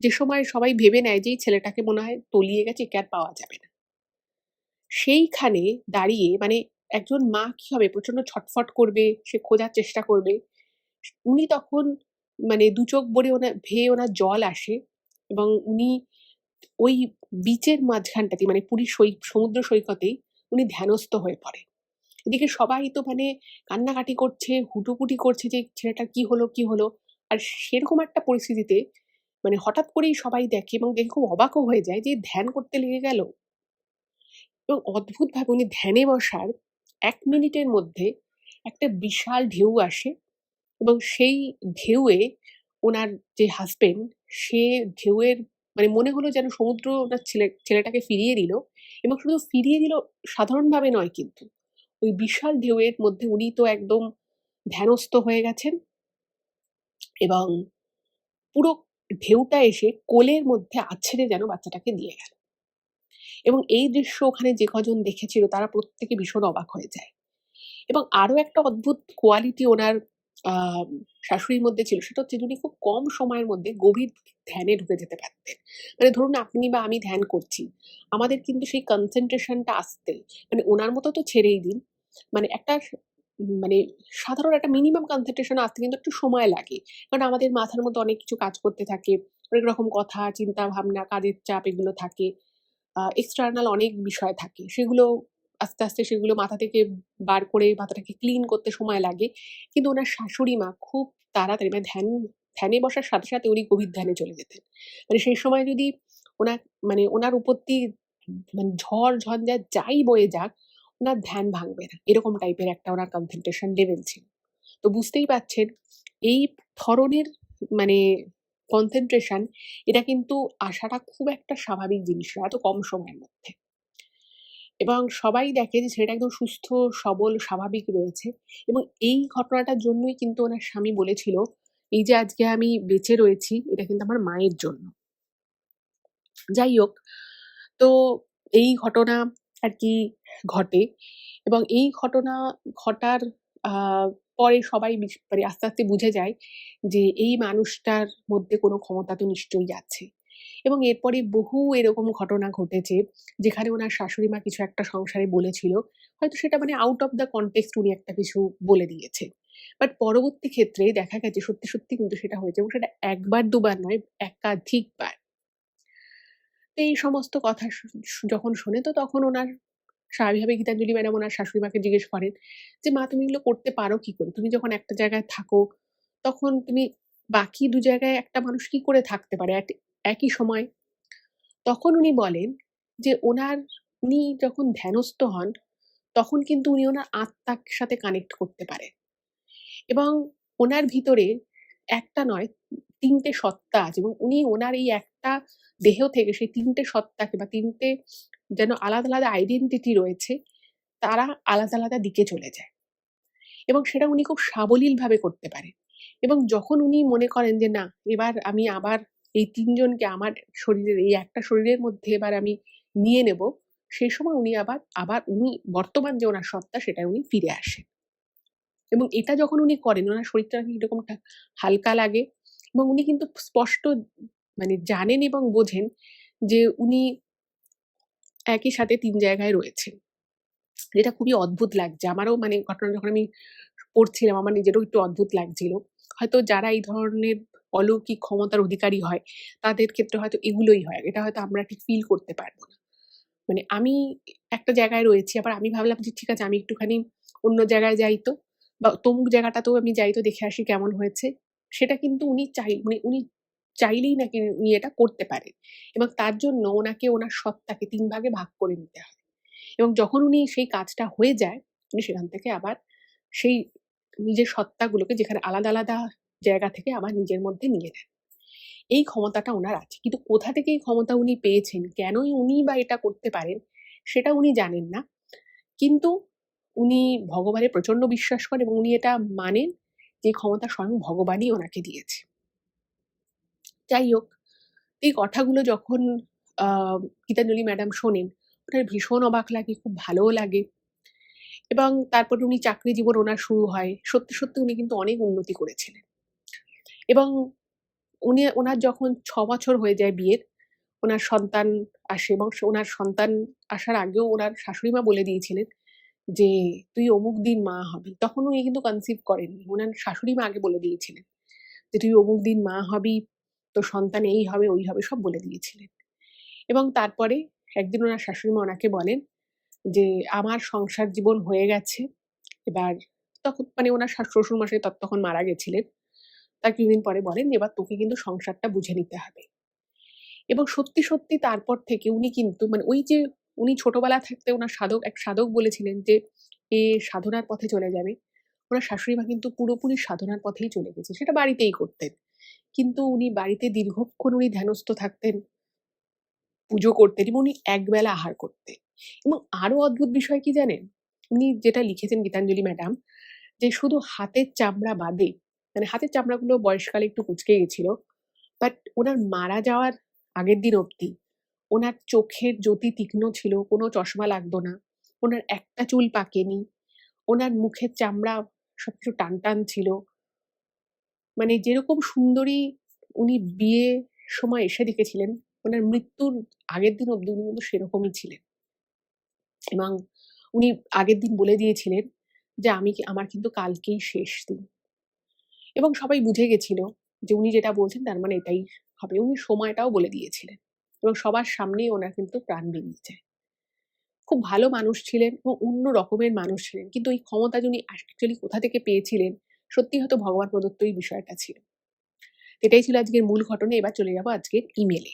Speaker 1: যে সময় সবাই ভেবে নেয় যে এই ছেলেটাকে মনে হয় তলিয়ে গেছে, একে আর পাওয়া যাবে না। সেইখানে দাঁড়িয়ে মানে একজন মা কি হবে প্রচন্ড ছটফট করবে, সে খোঁজার চেষ্টা করবে। উনি তখন মানে দু চোখ ভরে ভেয়ে ওনার জল আসে এবং উনি ওই বিচের মাঝখানটাতে মানে পুরীর সমুদ্র সৈকতেই উনি ধ্যানস্থ হয়ে পড়েন। এদিকে সবাই তো মানে কান্নাকাটি করছে, হুটোপুটি করছে যে ছেলেটার কি হলো, কি হলো? আর সেরকম একটা পরিস্থিতিতে মানে হঠাৎ করেই সবাই দেখে এবং দেখে খুব অবাকও হয়ে যায় যে ধ্যান করতে লেগে গেল। এবং অদ্ভুতভাবে উনি ধ্যানে বসার ১ মিনিটের মধ্যে একটা বিশাল ঢেউ আসে এবং সেই ঢেউয়ে ওনার যে হাসব্যান্ড সে ঢেউয়ের মানে মনে হলো যেন সমুদ্র ওনার ছেলেটাকে ফিরিয়ে দিল এবং শুধু ফিরিয়ে দিল সাধারণভাবে নয় কিন্তু। ওই বিশাল ঢেউয়ের মধ্যে উনি তো একদম ধ্যানস্থ হয়ে গেছেন এবং পুরো ঢেউটা এসে কোলের মধ্যে আছড়ে যেন বাচ্চাটাকে দিয়ে গেল। এবং এই দৃশ্য ওখানে যে কজন দেখেছিল তারা প্রত্যেকে ভীষণ অবাক হয়ে যায়। এবং আরো একটা অদ্ভুত কোয়ালিটি ওনার আ শাশুড়ির মধ্যে ছিল। সেটা হচ্ছে যে উনি খুব কম সময়ের মধ্যে গভীর ধ্যানে ঢুকে যেতে পারতেন। মানে ধরুন আপনি বা আমি ধ্যান করছি। আমাদের কিন্তু সেই কনসেনট্রেশন টা আসতে মানে উনার মতো তো ছেড়েই দিন। মানে একটা মানে সাধারণ একটা মিনিমাম কনসেনট্রেশন আসতে কিন্তু একটু সময় লাগে। কারণ আমাদের মাথার মধ্যে অনেক কিছু কাজ করতে থাকে। অনেক রকম কথা, চিন্তা ভাবনা, কাজের চাপ এগুলো থাকে। এক্সটার্নাল অনেক বিষয় থাকে। সেগুলো আস্তে, আস্তে সেগুলো মাথা থেকে বার করে মাথাটাকে ক্লিন করতে সময় লাগে। কিন্তু উনার শাশুড়ি মা খুব তাড়াতাড়ি মানে ধ্যানে বসার সাথে, সাথে উনি গভীর ধ্যানে চলে যেতেন। মানে সেই সময় যদি ওনার মানে ওনার উপর দিয়ে মানে ঝড় ঝঞ্ঝা যাই বয়ে যাক, উনার ধ্যান ভাঙবে না। এরকম টাইপের একটা উনার কনসেনট্রেশন লেভেল ছিল। তো বুঝতেই পারছেন এই ধরনের মানে কনসেনট্রেশন এটা কিন্তু আসাটা খুব একটা স্বাভাবিক জিনিস না এত কম সময়ের মধ্যে। এবং সবাই দেখে যে ছেলেটা একদম সুস্থ, সবল, স্বাভাবিক রয়েছে এবং এই ঘটনাটার জন্যই কিন্তু ওনার স্বামী বলেছিল, "এই যে আজকে আমি বেঁচে রয়েছি এটা কিন্তু আমার মায়ের জন্য।" যাই হোক, তো এই ঘটনা আরকি ঘটে এবং এই ঘটনা ঘটার আ পরে সবাই মানে আস্তে, আস্তে বুঝে যায় যে এই মানুষটার মধ্যে কোনো ক্ষমতা তো নিশ্চয়ই আছে। এবং এরপরে বহু এরকম ঘটনা ঘটেছে যেখানে উনার শাশুড়ি মা কিছু একটা সংসারে বলেছিল। হয়তো সেটা মানে আউট অফ দ্য কনটেক্সট উনি একটা কিছু বলে দিয়েছেন। বাট পরবর্তী ক্ষেত্রে দেখা গেছে সত্যি, সত্যি কিন্তু সেটা হয়েছে এবং সেটা ১ বার ২ বার নয় একাধিকবার। তো এই সমস্ত কথা যখন শোনে তো তখন উনার স্বাভাবিকভাবে গীতাঞ্জলি ম্যাডাম উনার শাশুড়ি মাকে জিজ্ঞেস করেন যে, "মা তুমি এগুলো করতে পারো কি করে? তুমি যখন একটা জায়গায় থাকো, তখন তুমি বাকি ২ জায়গায় একটা মানুষ কি করে থাকতে পারে একই সময়ে?" তখন উনি বলেন যে, উনি যখন ধ্যানস্থ হন, তখন কিন্তু উনি উনার আত্মার সাথে কানেক্ট করতে পারেন এবং উনার ভিতরে একটা নয় ৩ টে সত্তা আছে এবং উনি উনার এই একটা দেহ থেকে সেই ৩ টে সত্তাকে বা ৩ টে যেন আলাদা, আলাদা আইডেন্টিটি রয়েছে, তারা আলাদা, আলাদা দিকে চলে যায় এবং সেটা উনি খুব সাবলীলভাবে করতে পারেন এবং যখন উনি মনে করেন যে, "না, এবার আমি আবার এই ৩ জনকে আমার শরীরের এই একটা শরীরের মধ্যে এবার আমি নিয়ে নেব।" সেই সময় উনি আবার উনি বর্তমান যে উনার সত্তা সেটায় উনি ফিরে আসেন। এবং এটা যখন উনি করেন উনার শরীরটা কিরকম হালকা লাগে এবং উনি কিন্তু স্পষ্ট মানে জানেন এবং বোঝেন যে উনি একই সাথে ৩ জায়গায় রয়েছেন। যেটা খুবই অদ্ভুত লাগছে। আমারও মানে ঘটনা যখন আমি পড়ছিলাম আমার নিজেরও একটু অদ্ভুত লাগছিল। হয়তো যারা এই ধরনের অলৌকিক ক্ষমতার অধিকারী হয়, তাদের ক্ষেত্রে হয়তো এগুলোই হয়। এটা হয়তো আমরা ঠিক ফিল করতে পারব না। মানে আমি একটা জায়গায় রয়েছি, আবার আমি ভাবলাম যে ঠিক আছে আমি একটুখানি অন্য জায়গায় যাই তো, বা তমুক জায়গাটাতেও আমি যাই তো দেখে আসি কেমন হয়েছে। সেটা কিন্তু উনি চাইলেই নাকি উনি এটা করতে পারেন। এবং তার জন্য ওনাকে ওনার সত্তাকে ৩ ভাগে ভাগ করে নিতে হয়। এবং যখন উনি সেই কাজটা হয়ে যায়, উনি সেখান থেকে আবার সেই নিজের সত্তাগুলোকে যেখানে আলাদা, আলাদা জায়গা থেকে আবার নিজের মধ্যে নিয়ে নেন। এই ক্ষমতাটা উনার আছে। কিন্তু কোথা থেকে এই ক্ষমতা উনি পেয়েছেন, কেনই উনিই বা এটা করতে পারেন, সেটা উনি জানেন না। কিন্তু উনি ভগবানে প্রচন্ড বিশ্বাস করেন এবং উনি এটা মানেন যে ক্ষমতা স্বয়ং ভগবানই ওনাকে দিয়েছে। যাই হোক, এই কথাগুলো যখন আ গীতাঞ্জলি ম্যাডাম শোনেন, ওনার ভীষণ অবাক লাগে, খুব ভালোও লাগে। এবং তারপরে উনি চাকরি জীবন ওনার শুরু হয়। সত্যি, সত্যি উনি কিন্তু অনেক উন্নতি করেছিলেন। এবং ওনার যখন ৬ বছর হয়ে যায় বিয়ের, ওনার সন্তান আসে এবং ওনার সন্তান আসার আগেও ওনার শাশুড়িমা বলে দিয়েছিলেন যে, "তুই অমুক দিন মা হবি।" তখন উনি কিন্তু কনসিভ করেননি। উনার শাশুড়িমা আগে বলে দিয়েছিলেন যে, "তুই অমুক দিন মা হবি, তোর সন্তান এই হবে, ওই হবে" সব বলে দিয়েছিলেন। এবং তারপরে একদিন ওনার শাশুড়িমা ওনাকে বলেন যে, "আমার সংসার জীবন হয়ে গেছে। এবার" তখন মানে ওনার শ্বশুরমশাই তখন মারা গেছিলেন। তার কিছুদিন পরে বলেন যে, "এবার তোকে কিন্তু সংসারটা বুঝে নিতে হবে।" এবং সত্যি, সত্যি তারপর থেকে উনি কিন্তু মানে ওই যে উনি ছোটবেলা থাকতে উনার এক সাধক বলেছিলেন যে, "এ সাধনার পথে চলে যাবে।" উনার শাশুড়িমা কিন্তু পুরোপুরি সাধনার পথেই চলে গেছে। সেটা বাড়িতেই করতেন। কিন্তু উনি বাড়িতে দীর্ঘক্ষণ উনি ধ্যানস্থ থাকতেন, পুজো করতেন এবং উনি একবেলা আহার করতেন। এবং আরো অদ্ভুত বিষয় কি জানেন? উনি যেটা লিখেছেন গীতাঞ্জলি ম্যাডাম যে শুধু হাতের চামড়া বাদে, মানে হাতের চামড়াগুলো বয়সকালে একটু কুঁচকে গেছিল। বাট উনার মারা যাওয়ার আগের দিন অবধি উনার চোখের জ্যোতি তীক্ষ্ণ ছিল, কোনো চশমা লাগতো না। উনার একটা চুল পাকেনি। উনার মুখের চামড়া সবকিছু টানটান ছিল। মানে যেরকম সুন্দরী উনি বিয়ের সময় এসে দেখেছিলেন, উনার মৃত্যুর আগের দিন অবধি উনি কিন্তু সেরকমই ছিলেন। এবং উনি আগের দিন বলে দিয়েছিলেন যে, আমার কিন্তু কালকেই শেষ দিন। এবং সবাই বুঝে গেছিল যে উনি যেটা বলছেন তার মানে এটাই হবে। উনি সময়টাও বলে দিয়েছিলেন। এবং সবার সামনেই ওনার কিন্তু প্রাণ বেরিয়ে যায়। খুব ভালো মানুষ ছিলেন এবং অন্য রকমের মানুষ ছিলেন। কিন্তু এই ক্ষমতা যে উনি অ্যাকচুয়ালি কোথা থেকে পেয়েছিলেন, সত্যিই হয়তো ভগবান প্রদত্ত এই বিষয়টা ছিল। এটাই ছিল আজকের মূল ঘটনা। এবার চলে যাব আজকের ইমেইলে।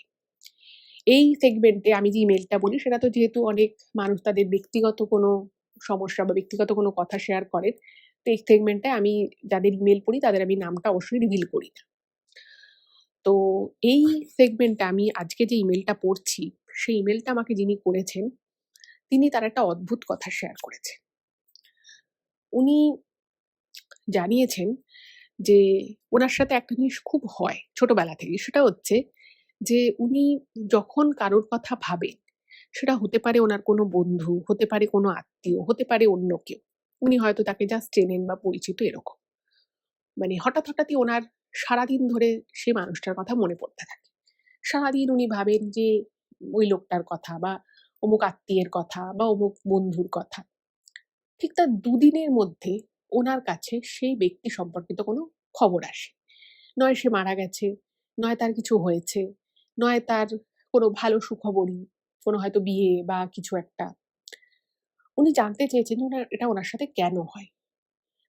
Speaker 1: এই সেগমেন্টে আমি যে ইমেইলটা বলি সেটা তো যেহেতু অনেক মানুষ তাদের ব্যক্তিগত কোনো সমস্যা বা ব্যক্তিগত কোনো কথা শেয়ার করেন। তো এই সেগমেন্টে আমি যাদের ইমেইল পড়ি তাদের আমি নামটা অবশ্যই রিভিল করি না। তো এই সেগমেন্টে আমি আজকে যে ইমেইলটা পড়ছি, সেই ইমেইলটা আমাকে যিনি করেছেন, তিনি তার একটা অদ্ভুত কথা শেয়ার করেছেন। উনি জানিয়েছেন যে উনার সাথে একটা জিনিস খুব হয় ছোটবেলা থেকেই। সেটা হচ্ছে যে উনি যখন কারোর কথা ভাবেন, সেটা হতে পারে উনার কোনো বন্ধু, হতে পারে কোনো আত্মীয়, হতে পারে অন্য কেউ। উনি হয়তো তাকে জাস্ট চেনেন বা পরিচিত এরকম। মানে হঠাৎ, হঠাৎই উনার সারাদিন ধরে সেই মানুষটার কথা মনে পড়তে থাকে। সারাদিন উনি ভাবেন যে ওই লোকটার কথা বা অমুক আত্মীয়ের কথা বা অমুক বন্ধুর কথা। ঠিক তার দুদিনের মধ্যে ওনার কাছে সেই ব্যক্তি সম্পর্কিত কোনো খবর আসে। নয় সে মারা গেছে, নয় তার কিছু হয়েছে, নয় তার কোনো ভালো সুখবরই, কোনো হয়তো বিয়ে বা কিছু একটা। উনি জানতে চেয়েছেন যে এটা ওনার সাথে কেন হয়?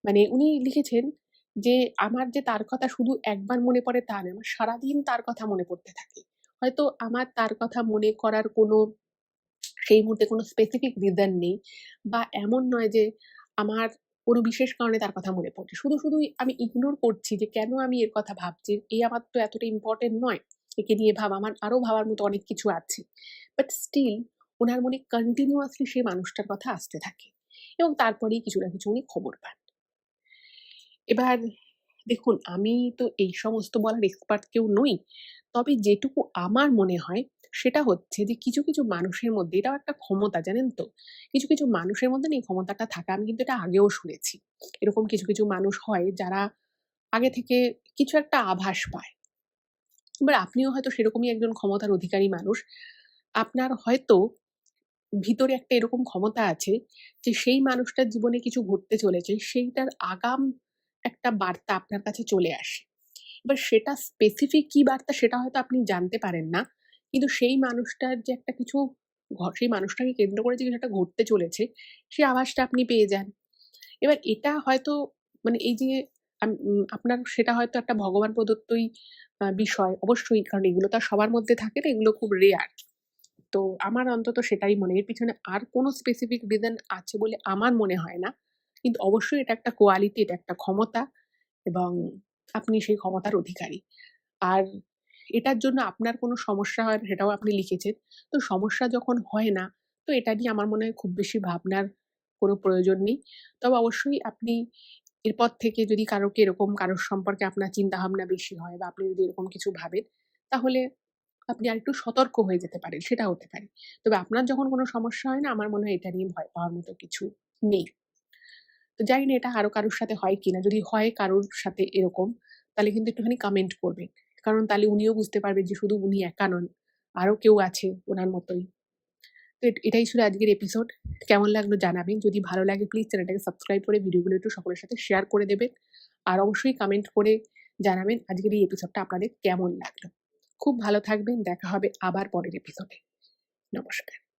Speaker 1: মানে উনি লিখেছেন যে, "আমার যে তার কথা শুধু একবার মনে পড়ে তা নয়। আমার সারাদিন তার কথা মনে পড়তে থাকে। হয়তো আমার তার কথা মনে করার কোনো সেই মুহূর্তে কোনো স্পেসিফিক রিজন নেই বা এমন নয় যে আমার কোনো বিশেষ কারণে তার কথা মনে পড়ছে। শুধুই আমি ইগনোর করছি যে কেন আমি এর কথা ভাবছি। আমার তো এতটা ইম্পোর্টেন্ট নয়। একে নিয়ে ভাবা। আমার আরো ভাবার মতো অনেক কিছু আছে। বাট স্টিল উনার মনে কন্টিনিউয়াসলি সেই মানুষটার কথা আসতে থাকে। এবং তারপরেই কিছু না কিছু উনি খবর পান। এবার দেখুন আমি তো এই সমস্ত বলার এক্সপার্ট কেউ নই। তবে যেটুকু আমার মনে হয় সেটা হচ্ছে যে কিছু, কিছু মানুষের মধ্যে এটাও একটা ক্ষমতা জানেন তো? কিছু, কিছু মানুষের মধ্যে না এই ক্ষমতাটা থাকে। আমি কিন্তু এটা আগেও শুনেছি। এরকম কিছু, কিছু মানুষ হয় যারা আগে থেকে কিছু একটা আভাস পায়। এবার আপনিও হয়তো সেরকমই একজন ক্ষমতার অধিকারী মানুষ। আপনার হয়তো ভিতরে একটা এরকম ক্ষমতা আছে যে সেই মানুষটার জীবনে কিছু ঘটতে চলেছে, সেইটার আগাম একটা বার্তা আপনার কাছে চলে আসে। এবার সেটা স্পেসিফিক কি বার্তা সেটা হয়তো আপনি জানতে পারেন না। কিন্তু সেই মানুষটার যে একটা কিছু সেই মানুষটাকে কেন্দ্র করে যে কিছু একটা ঘটতে চলেছে, সেই আভাসটা আপনি পেয়ে যান। এবার এটা হয়তো মানে এই যে আপনার সেটা হয়তো একটা ভগবান প্রদত্তই বিষয়। অবশ্যই, কারণ এগুলো তো আর সবার মধ্যে থাকে না, এগুলো খুব রেয়ার। তো আমার অন্তত সেটাই মনে হয়। এর পিছনে আর কোনো স্পেসিফিক রিজন আছে বলে আমার মনে হয় না। কিন্তু অবশ্যই এটা একটা কোয়ালিটি, এটা একটা ক্ষমতা এবং আপনি সেই ক্ষমতার অধিকারী। আর এটার জন্য আপনার কোনো সমস্যা হয় না সেটাও আপনি লিখেছেন। তো সমস্যা যখন হয় না, তো এটা নিয়ে আমার মনে হয় খুব বেশি ভাবনার কোনো প্রয়োজন নেই। তবে অবশ্যই আপনি এরপর থেকে যদি কারোর সম্পর্কে আপনার চিন্তাভাবনা বেশি হয় বা আপনি যদি এরকম কিছু ভাবেন, তাহলে আপনি আরেকটু সতর্ক হয়ে যেতে পারেন, সেটা হতে পারে। তবে আপনার যখন কোনো সমস্যা হয় না, আমার মনে হয় এটা নিয়ে ভয় পাওয়ার মতো কিছু নেই। তো জানি না এটা আরো কারোর সাথে হয় কিনা। যদি হয় কারোর সাথে এরকম, তাহলে কিন্তু একটুখানি কমেন্ট করবেন। কারণ তাহলে উনিও বুঝতে পারবেন যে শুধু উনি একা নন। আরো কেউ আছে উনার মতোই। তো এটাই ছিল আজকের এপিসোড। কেমন লাগলো জানাবেন। যদি ভালো লাগে প্লিজ চ্যানেলটাকে সাবস্ক্রাইব করে ভিডিওগুলো একটু সকলের সাথে শেয়ার করে দেবেন। আর অবশ্যই কমেন্ট করে জানাবেন আজকের এই এপিসোডটা আপনাদের কেমন লাগলো। খুব ভালো থাকবেন। দেখা হবে আবার পরের এপিসোডে। নমস্কার।